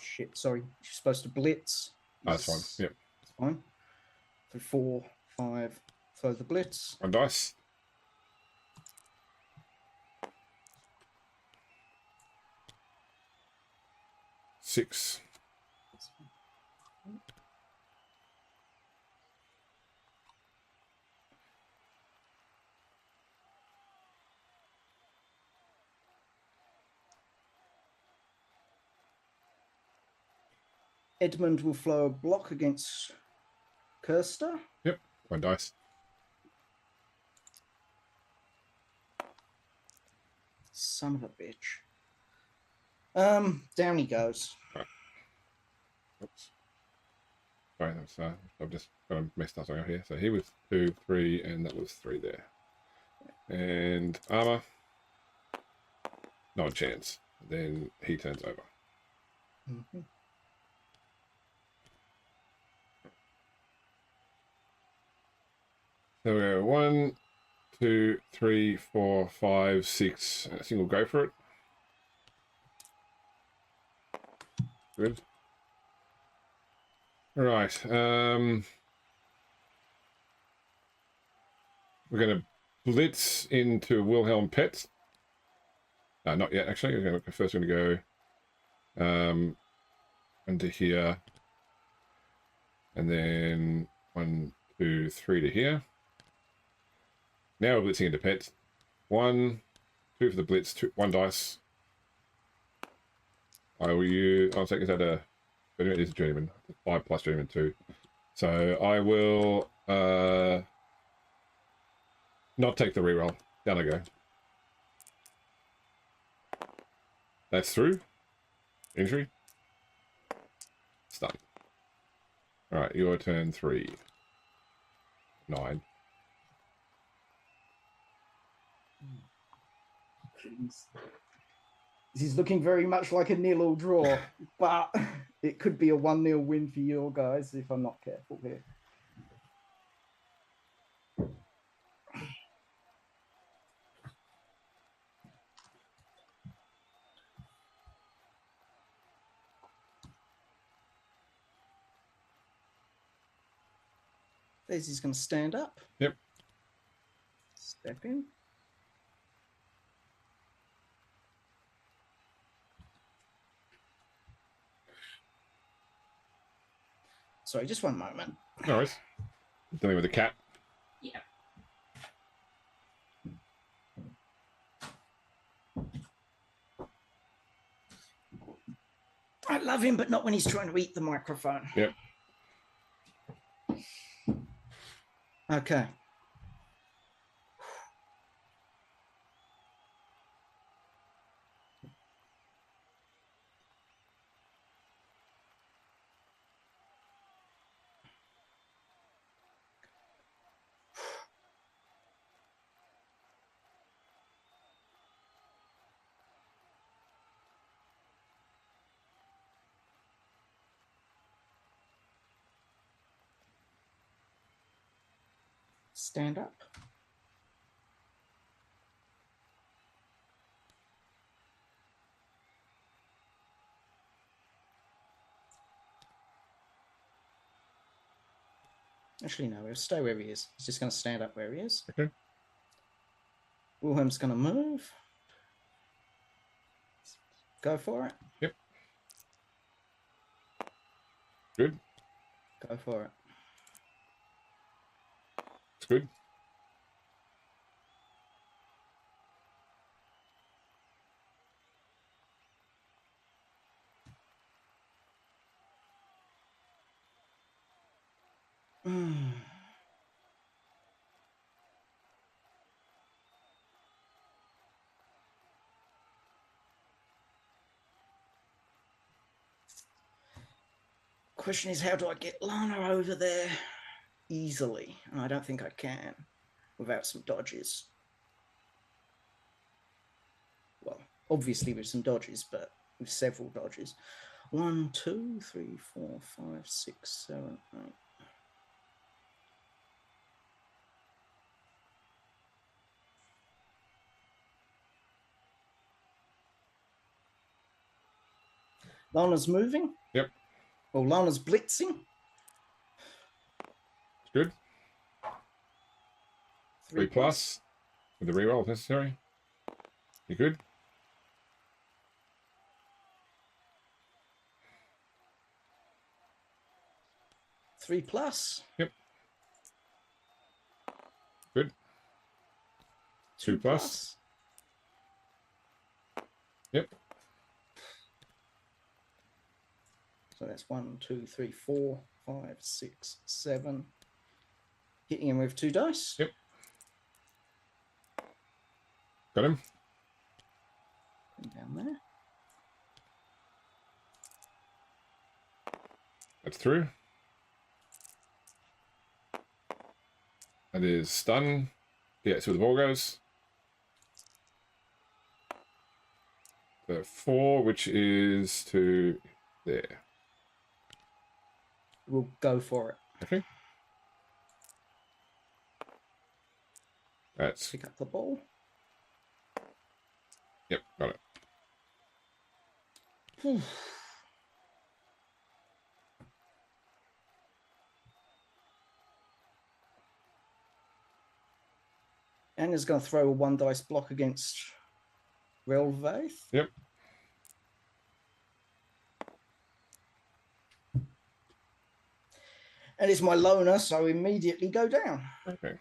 Shit, sorry. She's supposed to blitz. That's fine. Yep. It's fine. So 4, 5. Throw the blitz. 1 dice. Six. Edmund will flow a block against Kirster. Yep. 1 dice. Son of a bitch. Down he goes. Right. Oops. Sorry, that's I've just got messed up something here. So he was 2, 3, and that was 3 there. And armor. Not a chance. Then he turns over. Mm-hmm. So we go 1, 2, 3, 4, 5, 6. A single go for it. Good. All right. We're going to blitz into Wilhelm Pet. Not yet, actually. We're first going to go into here. And then 1, 2, 3 to here. Now we're blitzing into Pet. 1, 2 for the blitz, 1 dice. I will use. I'll take this out of. It is a journeyman. 5 plus journeyman 2. So I will not take the reroll. Down I go. That's through. Injury. Stun. All right, your turn 3. 9. Jeez. This is looking very much like a 0-0 draw, but it could be a 1-0 win for you guys if I'm not careful here. Daisy's going to stand up. Yep. Step in. Sorry, just one moment. No worries. Dealing with the cat. Yeah. I love him, but not when he's trying to eat the microphone. Yep. Okay. Stand up. Actually, no, we'll stay where he is. He's just going to stand up where he is. Okay. Wilhelm's going to move. Go for it. Yep. Good. Go for it. It's good. Question is, how do I get Lana over there easily? And I don't think I can without some dodges. Well, obviously with some dodges, but with several dodges. 1, 2, 3, 4, 5, 6, 7, 8. Lana's moving. Yep. Well, Lana's blitzing. It's good. 3+ with the reroll if necessary. You good? Three plus. Yep. Good. 2+. Yep. So that's 1, 2, 3, 4, 5, 6, 7. Hitting him with 2 dice. Yep. Got him. Put him down there. That's through. That is stun. Yeah, so the ball goes. The 4, which is to there. We'll go for it. Okay. That's Pick up the ball. Yep, got it. Anna's going to throw a 1 dice block against Relvaith. Yep. And it's my loner, so immediately go down. Okay.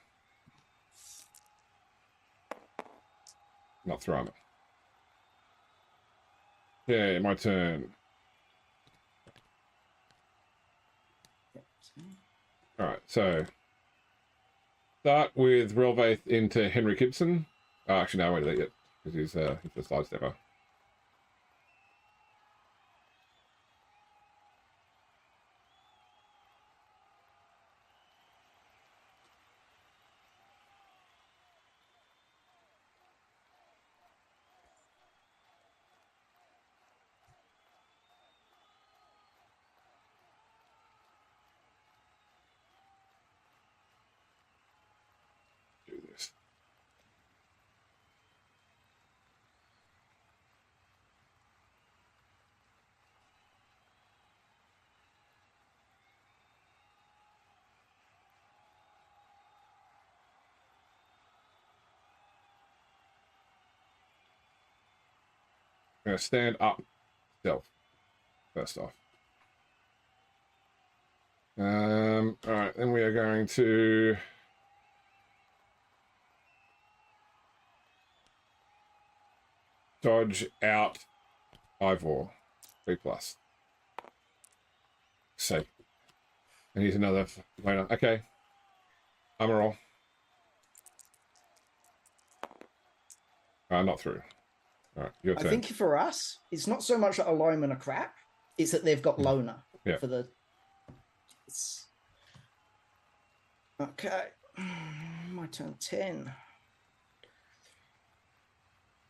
Not throwing it. Okay, my turn. Alright, so start with Relvaith into Henry Gibson. Oh, actually, no, I won't do that yet, because he's the sidestepper. Do this. I'm going to stand up stealth first off. Alright, then we are going to dodge out Ivor. 3+. Safe. And here's another later. Okay. I'm a roll. Not through. Alright, your turn. I think for us, it's not so much that alignment are crap, it's that they've got loner Yeah. for the. Okay. My turn 10.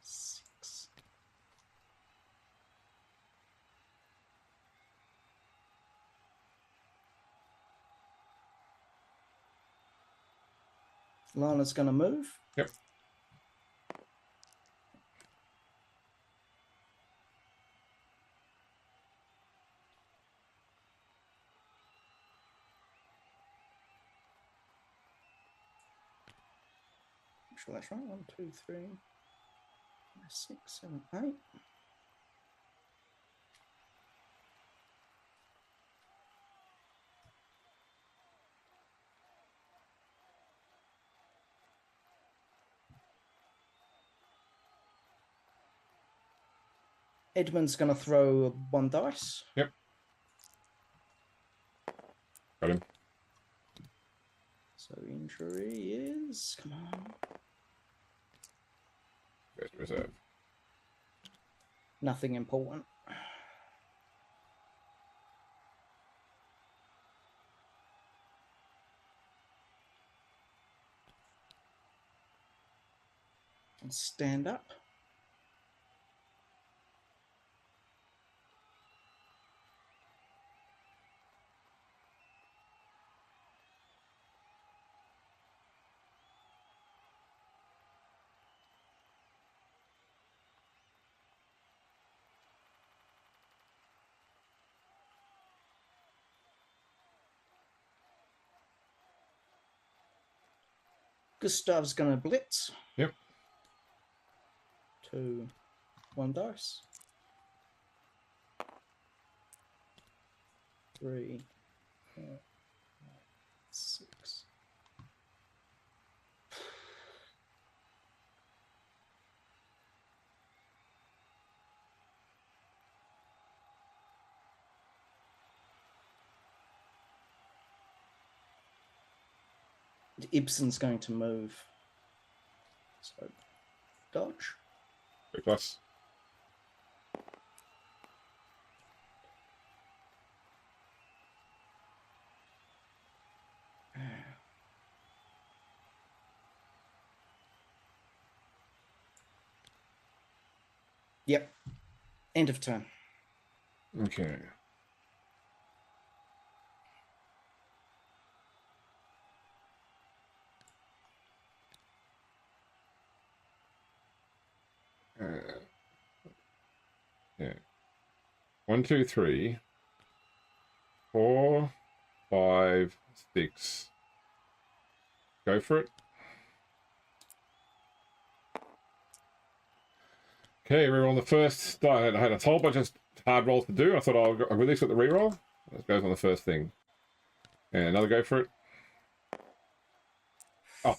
6. Lana's going to move. Yep. Sure that's right. 1, 2, 3, 6, 7, 8. Edmund's going to throw 1 dice. Yep. Got him. So injury is, come on, First reserve. nothing important. And stand up. Gustav's going to blitz. Yep. 2, 1 dice. 3, 4, 5, 6. Ibsen's going to move. So, dodge. Very close. Yep. End of turn. Okay. Yeah. 1, 2, 3, 4, 5, 6. Go for it. Okay, reroll the first. I had a whole bunch of hard rolls to do. I thought I'll release with the reroll. That goes on the first thing. And another go for it. Oh.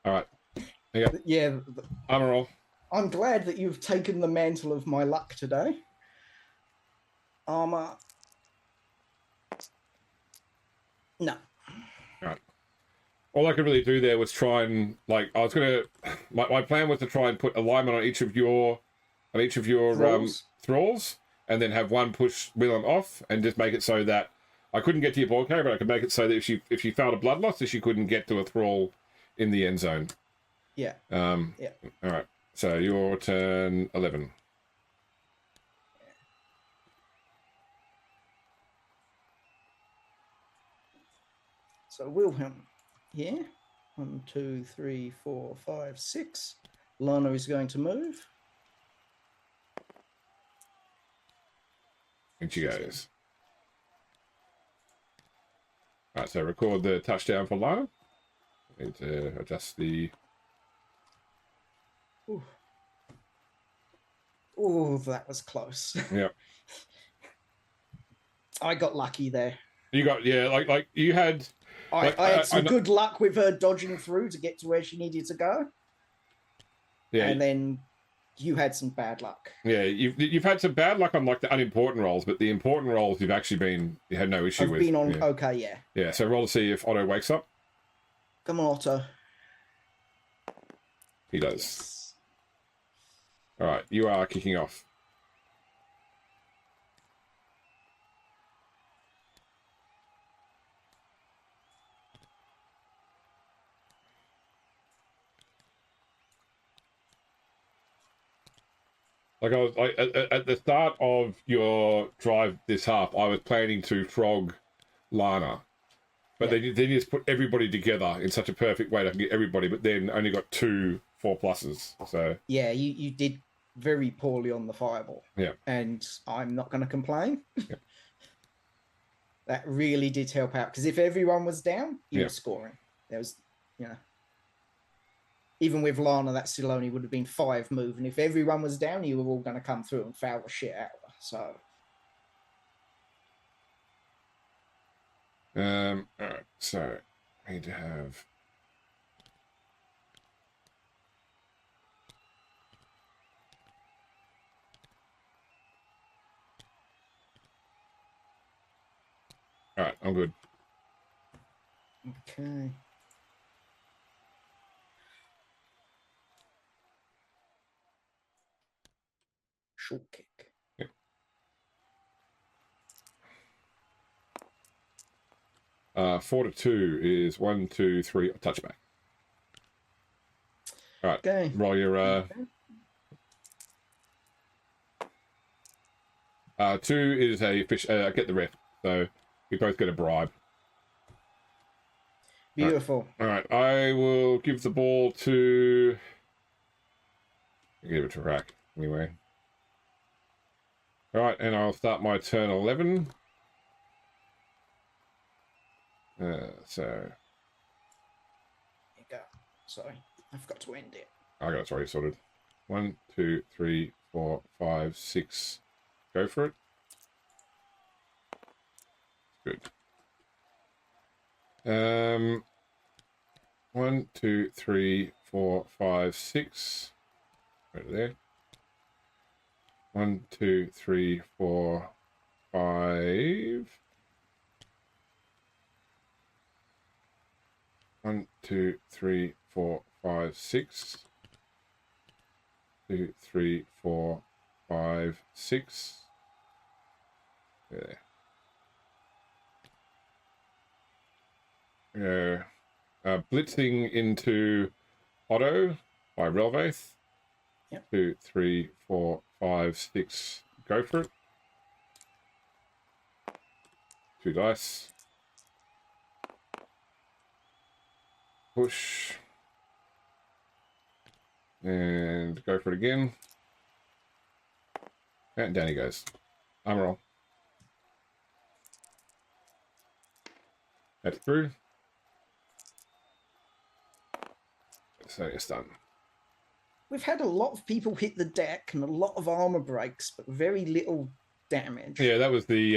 All right. There you go. Yeah. Armor roll. I'm glad that you've taken the mantle of my luck today. Armor. No. All right. All I could really do there was try and I was gonna. My plan was to try and put alignment on each of your thralls, and then have one push Willem off, and just make it so that I couldn't get to your ball carrier, but I could make it so that if she failed a blood loss, that she couldn't get to a thrall in the end zone. Yeah. Yeah. All right. So your turn 11. So Wilhelm here. 1, 2, 3, 4, 5, 6. Lana is going to move. And she goes. All right. So record the touchdown for Lana. Need to adjust the. Oh, that was close. Yeah. I got lucky there. You got like you had. I had some good luck with her dodging through to get to where she needed to go. Yeah. And then you had some bad luck. Yeah, you've had some bad luck on like the unimportant rolls, but the important rolls you had no issue with. I've been on okay, yeah. Yeah, so roll to see if Otto wakes up. Come on, Otto. He does. Yes. All right, you are kicking off. Like I was at the start of your drive this half, I was planning to frog Lana, but then you just put everybody together in such a perfect way to get everybody, but then only got 2 4+. So yeah, you did very poorly on the fireball. Yeah, and I'm not going to complain. Yeah. That really did help out because if everyone was down, you were scoring. There was, even with Lana, that still only would have been 5 move. And if everyone was down, you were all going to come through and foul the shit out of her. So. All right. So I need to have. All right, I'm good. Okay. Short kick. Yep. 4 to 2 is 1, 2, 3 touchback. All right. Okay. Roll your. 2 is a fish. Get the ref. So we both get a bribe. Beautiful. All right. I will give the ball to. Give it to Rack anyway. All right, and I'll start my turn 11. So. There you go. Sorry, I've got to end it. I got it already sorted. 1, 2, 3, 4, 5, 6. Go for it. Good. 1, 2, 3, 4, 5, 6. Right there. 1, 2, 3, 4, 5. 1, 2, 3, 4, 5, 6. 2, 3, 4, 5, 6. There. Yeah. Blitzing into Otto by Relvaith. Yep. 2, 3, 4, 5, 6. Go for it. 2 dice. Push. And go for it again. And down he goes. Armor roll. That's through. So it's done. We've had a lot of people hit the deck and a lot of armor breaks, but very little damage. Yeah, that was the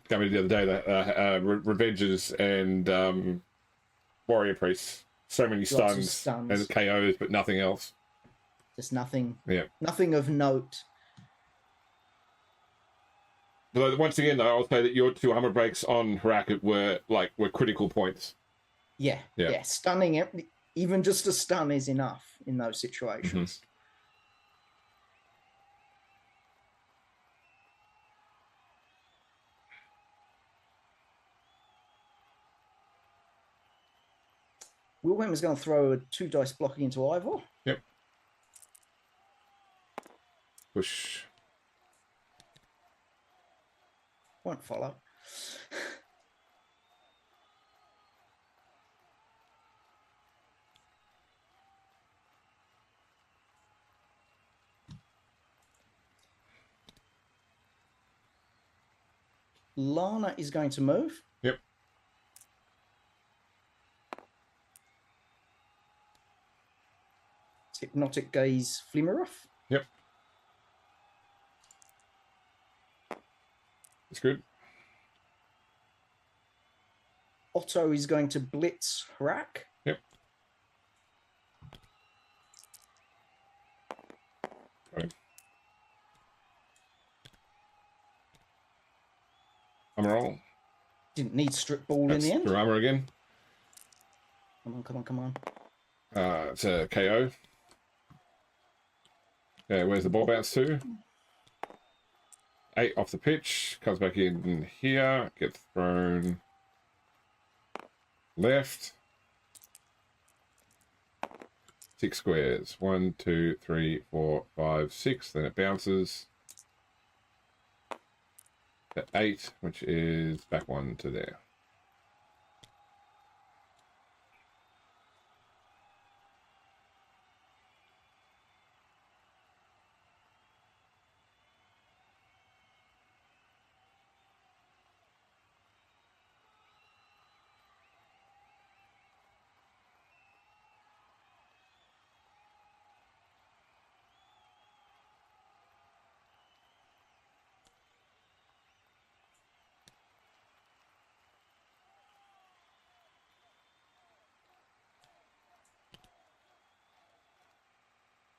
coming the other day. The Revenges and Warrior Priests. So many stuns and KOs, but nothing else. Just nothing. Yeah. Nothing of note. But once again, though, I'll say that your 2 armor breaks on Harakut were critical points. Yeah. Stunning. Even just a stun is enough in those situations. Wilhelm is going to throw a 2 dice blocking into Ivor. Yep. Push. Won't follow. Lana is going to move. Yep. Hypnotic Gaze Flimmeruff. Yep. It's good. Otto is going to blitz Harak. Yep. Right. Armor roll. Didn't need strip ball in the end. Your armor again. Come on. It's a KO. Yeah, where's the ball bounce to? 8 off the pitch. Comes back in here. Gets thrown left. 6 squares. 1, 2, 3, 4, 5, 6. Then it bounces. At 8, which is back 1 to there.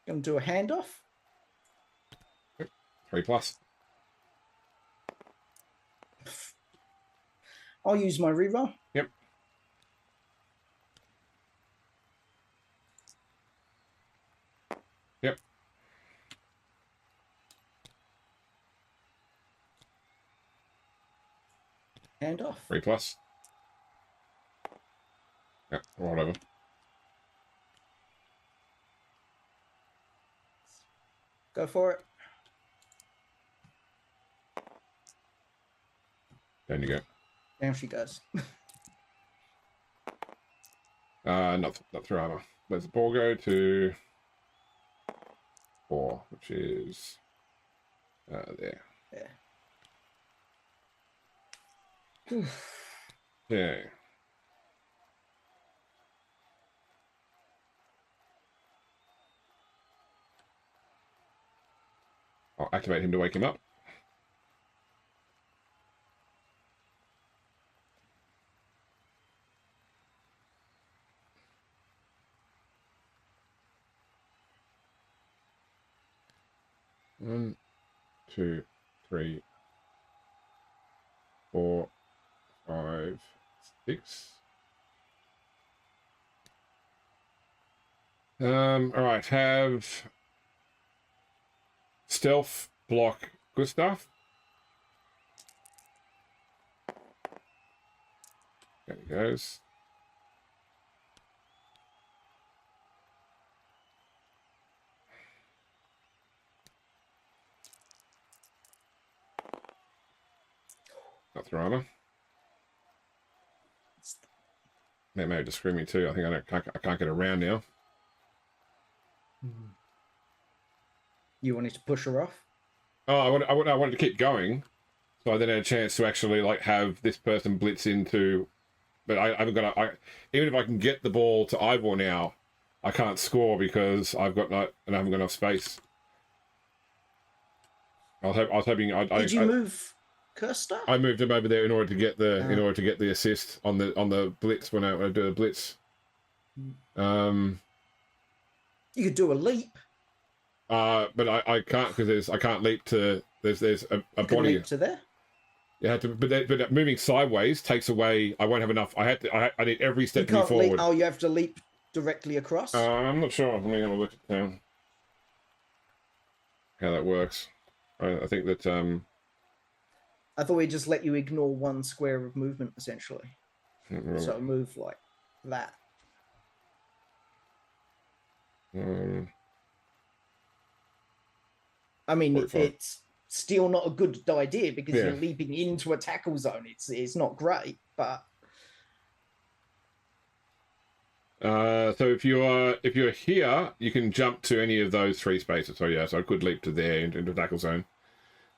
Going to do a handoff. 3+. I'll use my reroll. Yep. Yep. Handoff. 3+. Yep, whatever. Go for it. Down you go. Down she goes. Not through armor. Let's the ball go to 4, which is there. Yeah. Yeah. activate him to wake him up. One, 2, 3, 4, 5, 6. All right, have stealth block Gustav. There he goes. Not Thorama. Maybe just screw me too. I think I can't get around now. You wanted to push her off? Oh, I wanted to keep going, so I then had a chance to actually like have this person blitz into. But I haven't got. Even if I can get the ball to Ivor now, I can't score because I haven't got enough space. I was hoping. Did you move Kirsta? I moved him over there in order to get the assist on the blitz when I do the blitz. You could do a leap. But I can't because I can't leap to. There's a body leap to there. You had to, but moving sideways takes away. I won't have enough. I need every step to be forward. Leap, you have to leap directly across. I'm not sure. Let me have a look at how that works. I think that I thought we'd just let you ignore one square of movement essentially. So move like that. I mean, it's still not a good idea because you're leaping into a tackle zone. It's not great, but so if you're here, you can jump to any of those 3 spaces. So yeah, so I could leap to there into a tackle zone.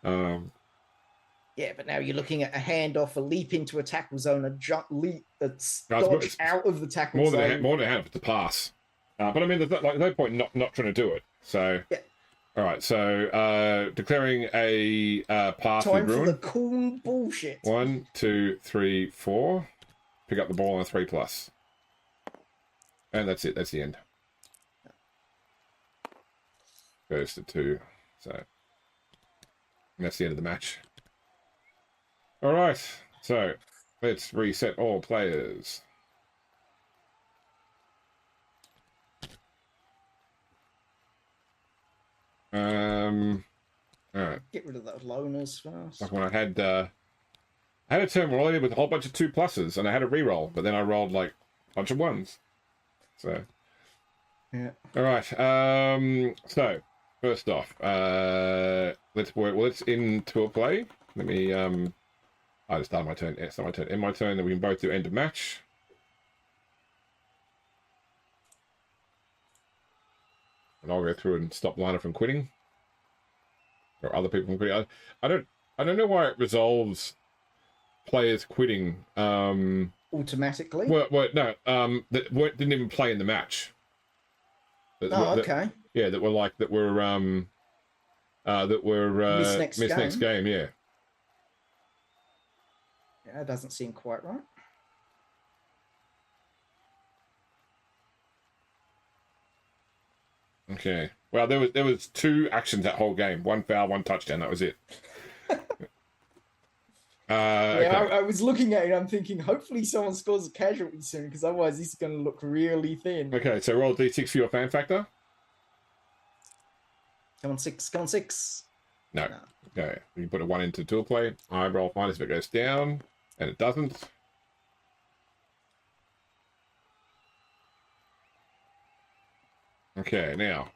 Yeah, but now you're looking at a handoff, a leap into a tackle zone, a jump leap, a dodge out of the tackle zone. More than a hand to pass. But I mean, there's no point not trying to do it. So yeah. All right, so declaring a pass. Time for the Khorne bullshit. 1, 2, 3, 4. Pick up the ball on a 3+. And that's it. That's the end. Goes to 2. So that's the end of the match. All right, so let's reset all players. All right. Get rid of those loners first. Like when I had a turn where I ended with a whole bunch of 2+, and I had a reroll, but then I rolled like a bunch of 1s. So yeah. All right. So first off, let's work. Well, let's into a play. Let me. I just started my turn. Yeah, start my turn. End my turn. Then we can both do end of match. And I'll go through and stop Lana from quitting, or other people from quitting. I don't know why it resolves players quitting automatically. Well, no, that didn't even play in the match. Okay. Yeah, that were miss next game. Yeah. Yeah, that doesn't seem quite right. Okay. Well, there was 2 actions that whole game. 1 foul, 1 touchdown. That was it. Okay. I was looking at it. I'm thinking, hopefully someone scores a casualty soon, because otherwise this is going to look really thin. Okay, so roll a d6 for your fan factor. Come on, 6. Come on, 6. No. Okay. You can put a 1 into dual play. I roll minus if it goes down, and it doesn't. Okay, now,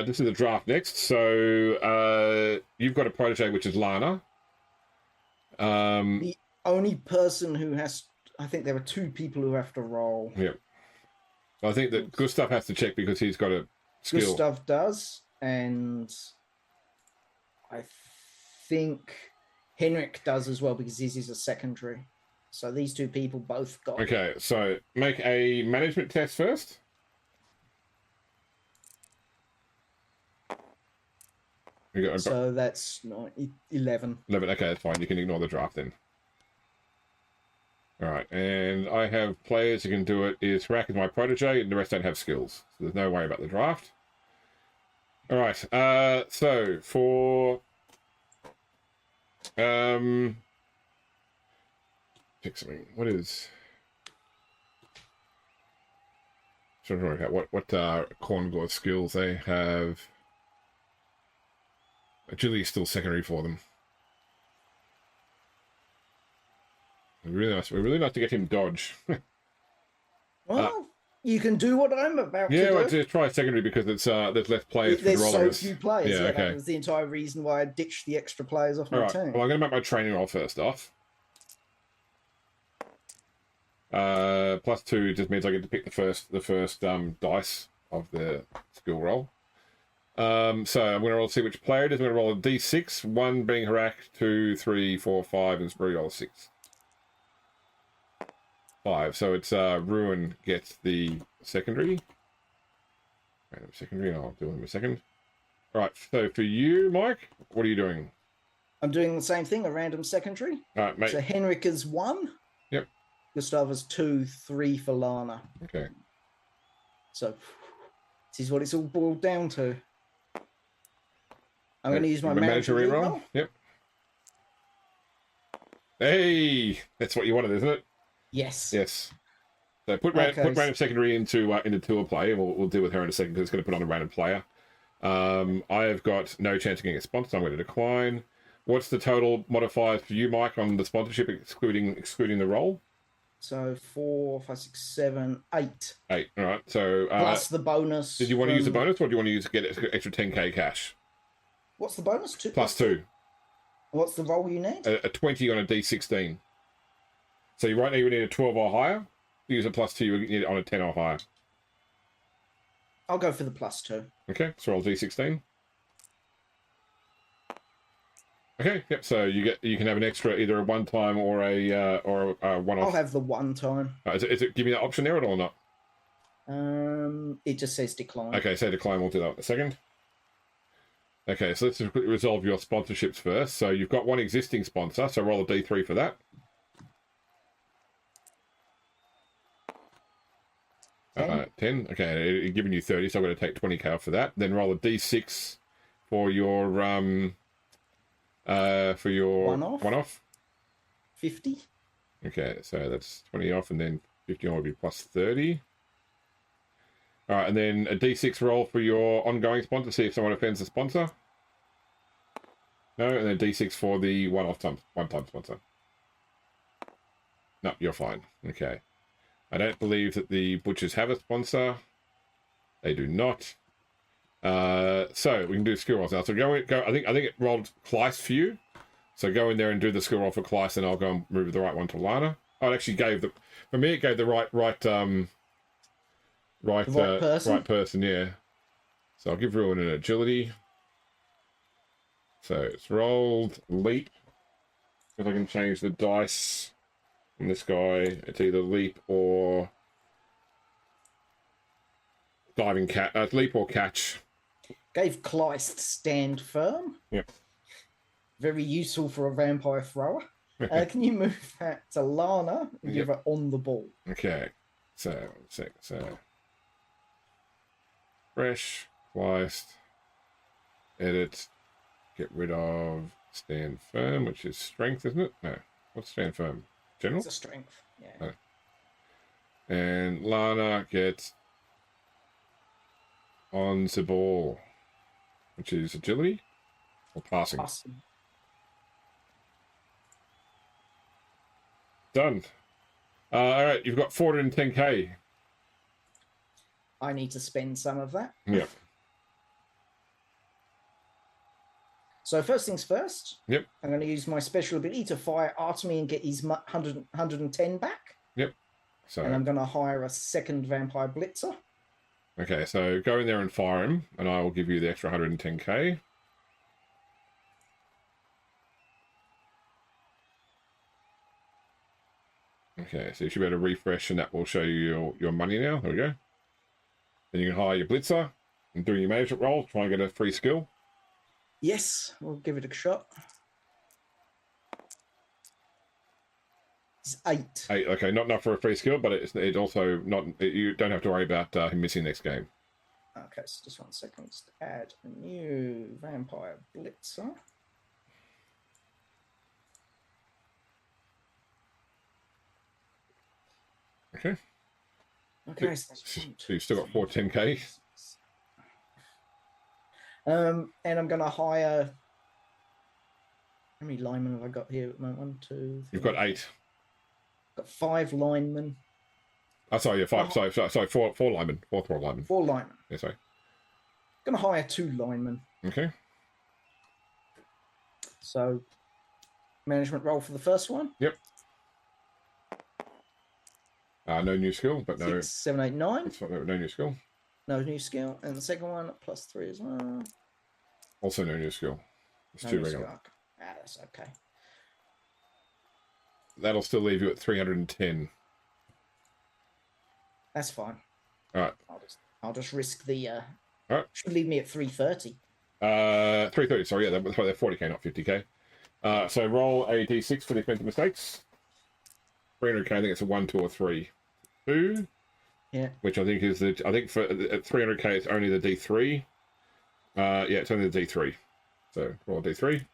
this is the draft next. So you've got a protege, which is Lana. The only person who has, I think there are 2 people who have to roll. Yep. I think that Gustav has to check because he's got a skill. Gustav does, and I think Henrik does as well because this is a secondary. So these 2 people both got. Okay, so make a management test first. So that's 11. 11. Okay, that's fine. You can ignore the draft then. All right, and I have players who can do it. Is Rack is my protege, and the rest don't have skills. So there's no worry about the draft. All right, so for pick something. What is? Trying to work out what Khorne got skills they have. Agility is still secondary for them. Really nice. We're really nice to get him dodge. Well, you can do what I'm about to do. Yeah, well, just try secondary because it's there's less players for the There's rollers. so few players. Yeah, okay. That was the entire reason why I ditched the extra players off All my right. team. Well, I'm going to make my training roll first off. +2 just means I get to pick the first dice of the skill roll. So I'm going to roll see which player it is. I'm going to roll a d6, 1 being Harak, 2, 3, 4, 5, and Spree roll 6. 5. So it's Ruin gets the secondary. Random secondary. I'll do it in a second. All right. So for you, Mike, what are you doing? I'm doing the same thing, a random secondary. All right, mate. So Henrik is 1. Yep. Gustav is 2, 3 for Lana. Okay. So this is what it's all boiled down to. I'm going to use my manager reroll. Yep. Hey, that's what you wanted, isn't it? Yes. Yes. So put random secondary into tour play. We'll deal with her in a second because it's going to put on a random player. I have got no chance of getting a sponsor. So I'm going to decline. What's the total modifiers for you, Mike, on the sponsorship, excluding the roll? So 4, 5, 6, 7, 8. 8. All right. So plus the bonus. Did you want to use the bonus, or do you want to use get extra 10k cash? What's the bonus? +2. What's the roll you need? A 20 on a d16. So you right now you would need a 12 or higher. Use a +2, you would need it on a 10 or higher. I'll go for the +2. Okay, so roll d16. Okay, yep. So you can have an extra, either a one-time or a one-off. I'll have the one-time. Is it giving that option there or not? It just says decline. Okay, so decline. We'll do that in a second. Okay, so let's just resolve your sponsorships first. So you've got one existing sponsor, so roll a d3 for that. 10. Okay, it's giving you 30, so I'm going to take 20k off for that. Then roll a d6 for your one-off. 50. Okay, so that's 20 off, and then 50 on will be +30. All right, and then a d6 roll for your ongoing sponsor. See if someone offends the sponsor. No, and then d6 for the one-time sponsor. No, you're fine. Okay. I don't believe that the Butchers have a sponsor. They do not. So we can do skill rolls now. So go. I think it rolled Kleiss for you. So go in there and do the skill roll for Kleiss, and I'll go and move the right one to Lana. Oh, it actually gave the right person. Yeah. So I'll give Ruin an agility. So it's rolled leap. If I can change the dice on this guy, it's either leap or diving catch. Leap or catch. Gave Kleiss stand firm. Yep. Very useful for a vampire thrower. Can you move that to Lana and give her on the ball? Okay. So fresh, Kleiss, edit, get rid of stand firm, which is strength, isn't it? No. What's stand firm? General? It's a strength. Yeah. Oh. And Lana gets on the ball, which is agility or passing. Awesome. Done. All right, you've got 410k. I need to spend some of that. Yep. So first things first. Yep. I'm going to use my special ability to fire Artemy and get his 110 back. Yep. So. And I'm going to hire a second vampire blitzer. Okay, so go in there and fire him, and I will give you the extra 110k. Okay, so you should be able to refresh, and that will show you your money now. There we go. Then you can hire your blitzer and do your management roll, try and get a free skill. Yes, we'll give it a shot. It's 8. 8. Okay, not enough for a free skill, but it also not. You don't have to worry about him missing next game. Okay, so just 1 second. Just add a new vampire blitzer. Okay. Okay, so you've still got 4 10k. And I'm going to hire. How many linemen have I got here at the moment? 1, 2, 3. You've got 8. Got 5 linemen. Oh, sorry, yeah, 5. Sorry, 4 linemen. 4 linemen. 4 linemen. Yeah, sorry. Going to hire 2 linemen. Okay. So, management role for the first one. Yep. No new skill, but no. 6, 7, 8, 9. No new skill. No new skill. And the second one, +3 as well. Also no new skill. It's 2 regular. Ah, that's okay. That'll still leave you at 310. That's fine. All right. I'll just risk the. All right. Should leave me at 330. 330. Sorry, yeah, they're 40k, not 50k. So roll a d6 for the defensive mistakes. 300k. I think it's a 1, 2, or 3. 2. Yeah. Which I think is the. I think for at 300k it's only the d3. Yeah, it's only the d3. So roll a d3.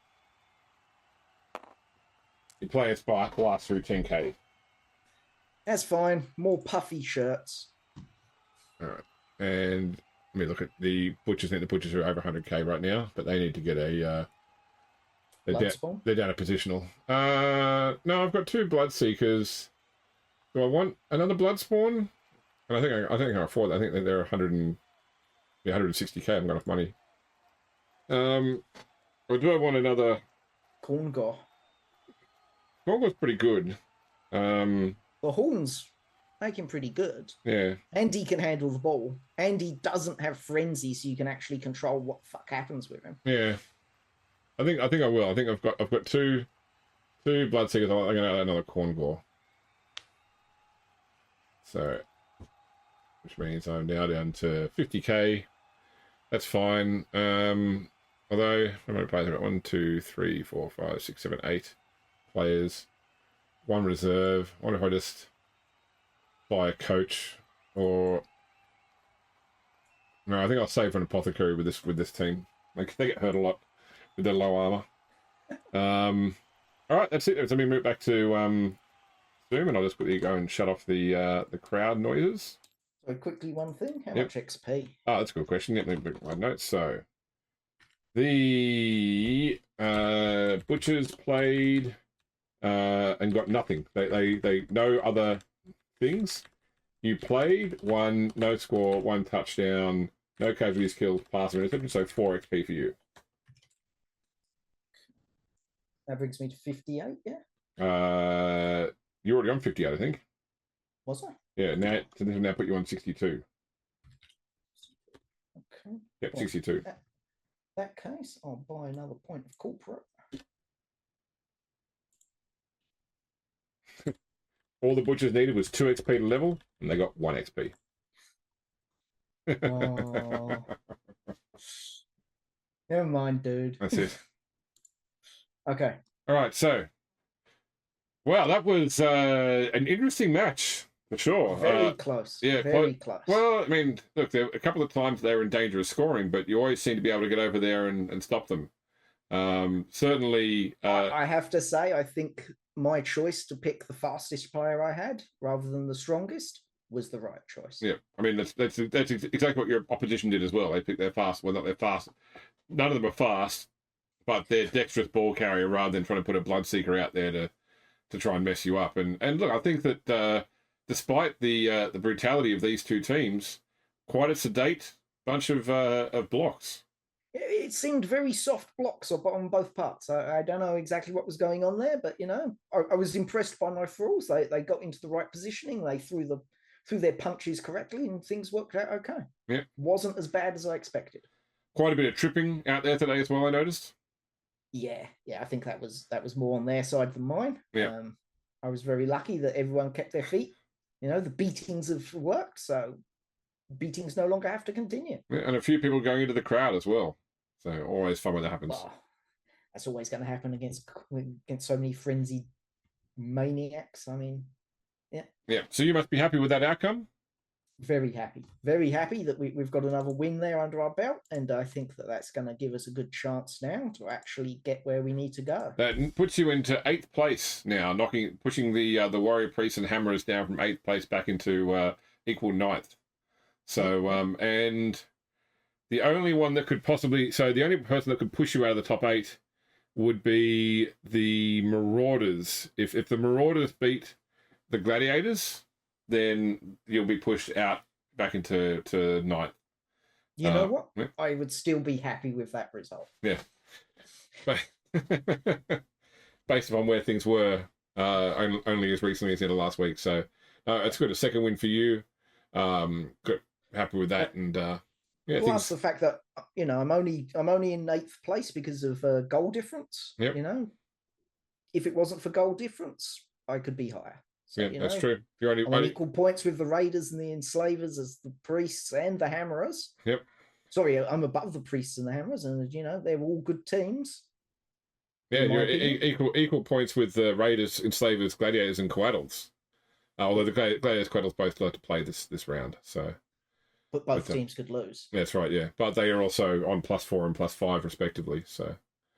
You play a spark blast through 10k. That's fine. More puffy shirts. All right, and let me look at the butchers. I think the butchers are over 100k right now, but they need to get a. They're down a positional. No, I've got 2 blood seekers. Do I want another blood spawn? And I think I can afford that. I think that they're 160k. I've got enough money. Or do I want another? Khorne gore. Khorne was pretty good. The horns make him pretty good. Yeah. And he can handle the ball. And he doesn't have frenzy, so you can actually control what the fuck happens with him. Yeah. I think I will. I think I've got 2 bloodseekers. I'm gonna add another Khorne gore. So, which means I'm now down to 50k. That's fine. Although I'm going to play about 1, 2, 3, 4, 5, 6, 7, 8 players, 1 reserve. I wonder if I just buy a coach or no. I think I'll save for an apothecary with this team. Like they get hurt a lot with their low armor. All right, that's it. Let me move back to Zoom, and I'll just quickly go and shut off the crowd noises. So quickly, one thing. How much XP? Oh, that's a good question. Let me look at my notes. So the butchers played and got nothing. They no other things. You played 1 no score, 1 touchdown, no casualties killed, pass or interception. So 4 XP for you. That brings me to 58. Yeah. You're already on 58, I think. Was I? Yeah. Now put you on 62. Okay. Yep, 62. That case, I'll buy another point of corporate. All the butchers needed was 2 XP to level, and they got 1 XP. Oh. Never mind, dude. That's it. Okay. All right, so. Wow, that was an interesting match, for sure. Very close. Yeah, very close. Well, I mean, look, there a couple of times they were in danger of scoring, but you always seem to be able to get over there and stop them. Certainly. I have to say, I think my choice to pick the fastest player I had rather than the strongest was the right choice. Yeah, I mean, that's exactly what your opposition did as well. They picked their fast. Well, not their fast. None of them are fast, but they're dexterous ball carrier rather than trying to put a bloodseeker out there to try and mess you up. And look, I think that despite the brutality of these 2 teams, quite a sedate bunch of blocks. It seemed very soft blocks on both parts. I don't know exactly what was going on there, but I was impressed by my thralls. They got into the right positioning. They threw their punches correctly, and things worked out okay. Yeah, wasn't as bad as I expected. Quite a bit of tripping out there today as well, I noticed. Yeah, I think that was more on their side than mine. Yeah. I was very lucky that everyone kept their feet. The beatings have worked, so beatings no longer have to continue. Yeah, and a few people going into the crowd as well. So always fun when that happens. Well, that's always going to happen against so many frenzied maniacs. I mean, yeah. Yeah. So you must be happy with that outcome. Very happy that we've got another win there under our belt, and I think that's going to give us a good chance now to actually get where we need to go. That puts you into 8th place now, pushing the Warrior Priests and Hammerers down from 8th place back into equal 9th. So and the only one that could possibly, so the only person that could push you out of the top 8 would be the Marauders. If the Marauders beat the Gladiators, then you'll be pushed out back into 9th. You know what? Yeah. I would still be happy with that result. Yeah. Based upon where things were only as recently as the end of last week. So it's good. A second win for you. Good. Happy with that. And yeah, plus the fact that I'm only in 8th place because of goal difference. Yep. If it wasn't for goal difference, I could be higher. So, yeah, that's true. You're I'm on equal points with the Raiders and the Enslavers as the Priests and the Hammerers. Yep. Sorry, I'm above the Priests and the Hammerers, and they're all good teams. Yeah, you're equal points with the Raiders, Enslavers, Gladiators, and Coatls. Although the Gladiators, Coatls both like to play this round, so. But both teams could lose. That's right, yeah. But they are also on +4 and +5 respectively, so.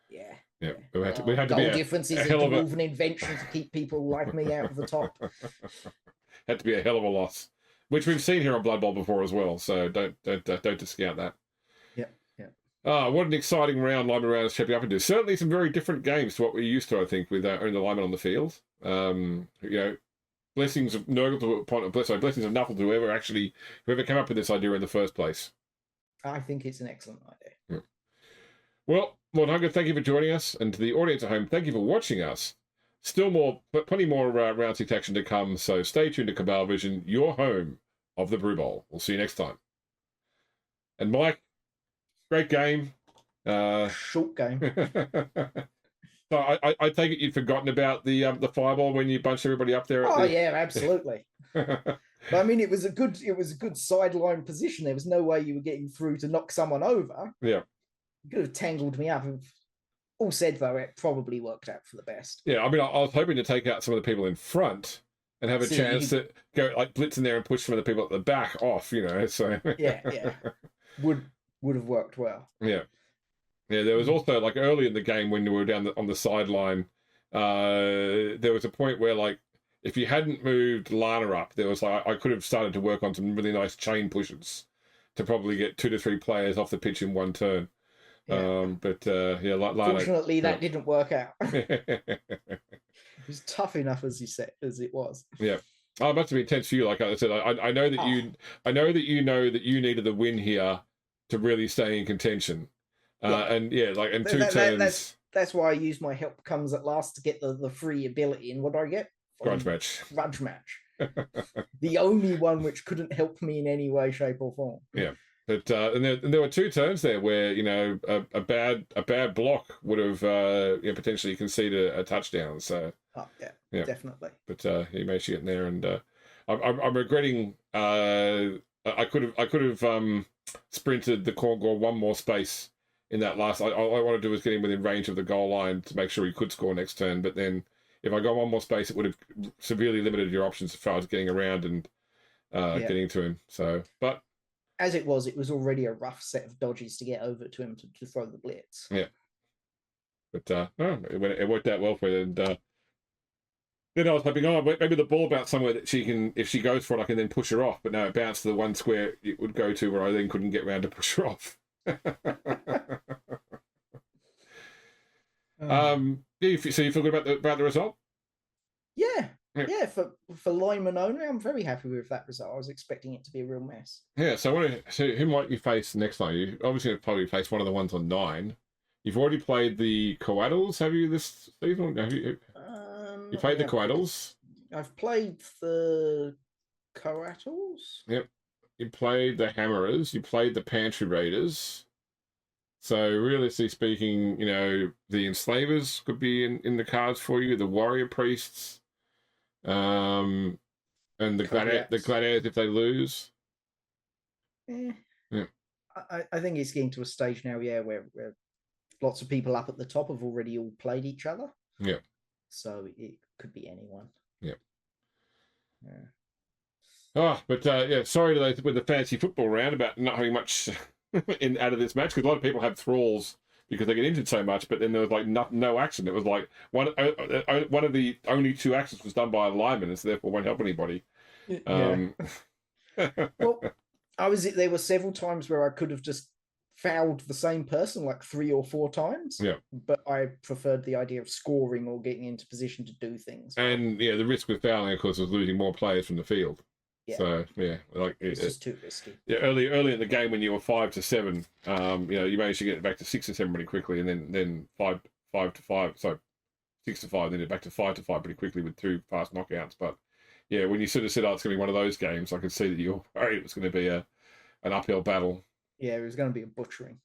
Yeah. Yeah, we had to be a difference is a hell of an invention to keep people like me out of the top. Had to be a hell of a loss, which we've seen here on Blood Bowl before as well. So don't discount that. Yeah. What an exciting round Lineman Round is shaping up into. Certainly some very different games to what we're used to, I think, with only the linemen on the field. Blessings of Nurgle blessings of Nuffle to whoever came up with this idea in the first place. I think it's an excellent idea. Yeah. Well, Lord Hunger, thank you for joining us, and to the audience at home, thank you for watching us. Plenty more Round 6 action to come, so stay tuned to Cabal Vision, your home of the Brew Bowl. We'll see you next time. And Mike, great game. Short game. So I take it you'd forgotten about the fireball when you bunched everybody up there. Yeah, absolutely. But I mean, it was a good sideline position. There was no way you were getting through to knock someone over. Yeah. You could have tangled me up. All said, though, it probably worked out for the best. Yeah, I mean, I was hoping to take out some of the people in front and have a chance to go blitz in there and push some of the people at the back off. So yeah, would have worked well. Yeah. There was also early in the game when we were down on the sideline, there was a point where if you hadn't moved Lana up, there was I could have started to work on some really nice chain pushes to probably get 2 to 3 players off the pitch in one turn. Yeah. Lana. Fortunately, that didn't work out. It was tough enough as it was. Yeah. Oh, it must have been intense for you. Like I said, I know that you know that you needed the win here to really stay in contention. And two turns. That's why I use my help comes at last to get the free ability. And what do I get? Grudge match. Grudge match. The only one which couldn't help me in any way, shape, or form. Yeah. But and there were 2 turns there where a bad block would have potentially conceded a touchdown. So yeah, definitely. But he managed to get in there, and I'm regretting. I could have sprinted the Khorne one more space in that last. All I wanted to do was get him within range of the goal line to make sure he could score next turn. But then if I got one more space, it would have severely limited your options as far as getting around and getting to him. So, but. As it was already a rough set of dodges to get over to him to throw the blitz. Yeah. But it worked out well for you. And then I was hoping, maybe the ball bounced somewhere that she can, if she goes for it, I can then push her off. But no, it bounced to the one square it would go to where I then couldn't get around to push her off. So you feel good about the result? Yeah, for Lineman only, I'm very happy with that result. I was expecting it to be a real mess. Yeah, so who might you face next time? You obviously probably face one of the ones on 9. You've already played the Coatls, have you, this season? Have you played the Coatls? I've played the Coatls. Yep. You played the Hammerers. You played the Pantry Raiders. So realistically speaking, the Enslavers could be in the cards for you. The Warrior Priests. And the Gladiators if they lose. Yeah. I think it's getting to a stage now, yeah, where lots of people up at the top have already all played each other. Yeah. So it could be anyone. Yeah. Yeah. Oh, but yeah, sorry to those with the fantasy football round about not having much out of this match, because a lot of people had thralls because they get injured so much, but then there was like no action. It was like one of the only 2 actions was done by a lineman, and so therefore won't help anybody. Yeah. Well, there were several times where I could have just fouled the same person like 3 or 4 times. Yeah. But I preferred the idea of scoring or getting into position to do things. And yeah, the risk with fouling, of course, was losing more players from the field. Yeah. So yeah, like it's just too risky. Yeah, early in the game when you were 5-7, you managed to get it back to 6-7 pretty quickly, and then 5-5, so 6-5, then back to 5-5 pretty quickly with 2 fast knockouts. But yeah, when you sort of said, "Oh, it's going to be one of those games," I could see that you were worried it was going to be an uphill battle. Yeah, it was going to be a butchering.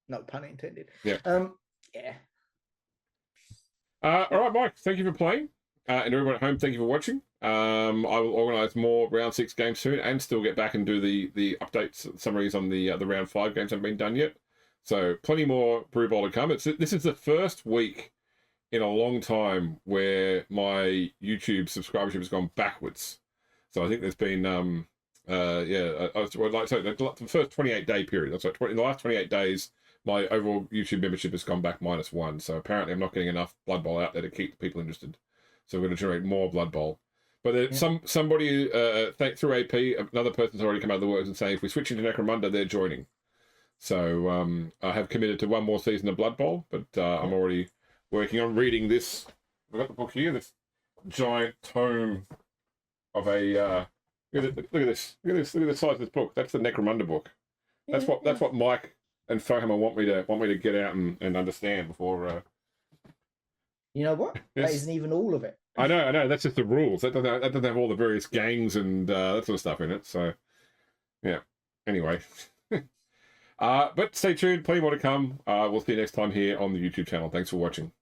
No pun intended. Yeah. Yeah. All right, Mike. Thank you for playing, and everyone at home, thank you for watching. I will organise more round 6 games soon, and still get back and do the updates, summaries on the round 5 games haven't been done yet. So plenty more Brew Bowl to come. This is the first week in a long time where my YouTube subscribership has gone backwards. So I think there's been the first 28-day period. That's right. In the last 28 days, my overall YouTube membership has gone back -1. So apparently, I'm not getting enough Blood Bowl out there to keep people interested. So we're going to generate more Blood Bowl. But there's somebody through AP, another person's already come out of the works and saying if we switch into Necromunda, they're joining. So I have committed to 1 more season of Blood Bowl, but I'm already working on reading this. I've got the book here, this giant tome of a. Look at this! Look at the size of this book. That's the Necromunda book. That's what Mike and Fohammer want me to get out and understand before. You know what? Yes. That isn't even all of it. I know. That's just the rules. That doesn't have all the various gangs and that sort of stuff in it. So, yeah. Anyway, but stay tuned. Plenty more to come. We'll see you next time here on the YouTube channel. Thanks for watching.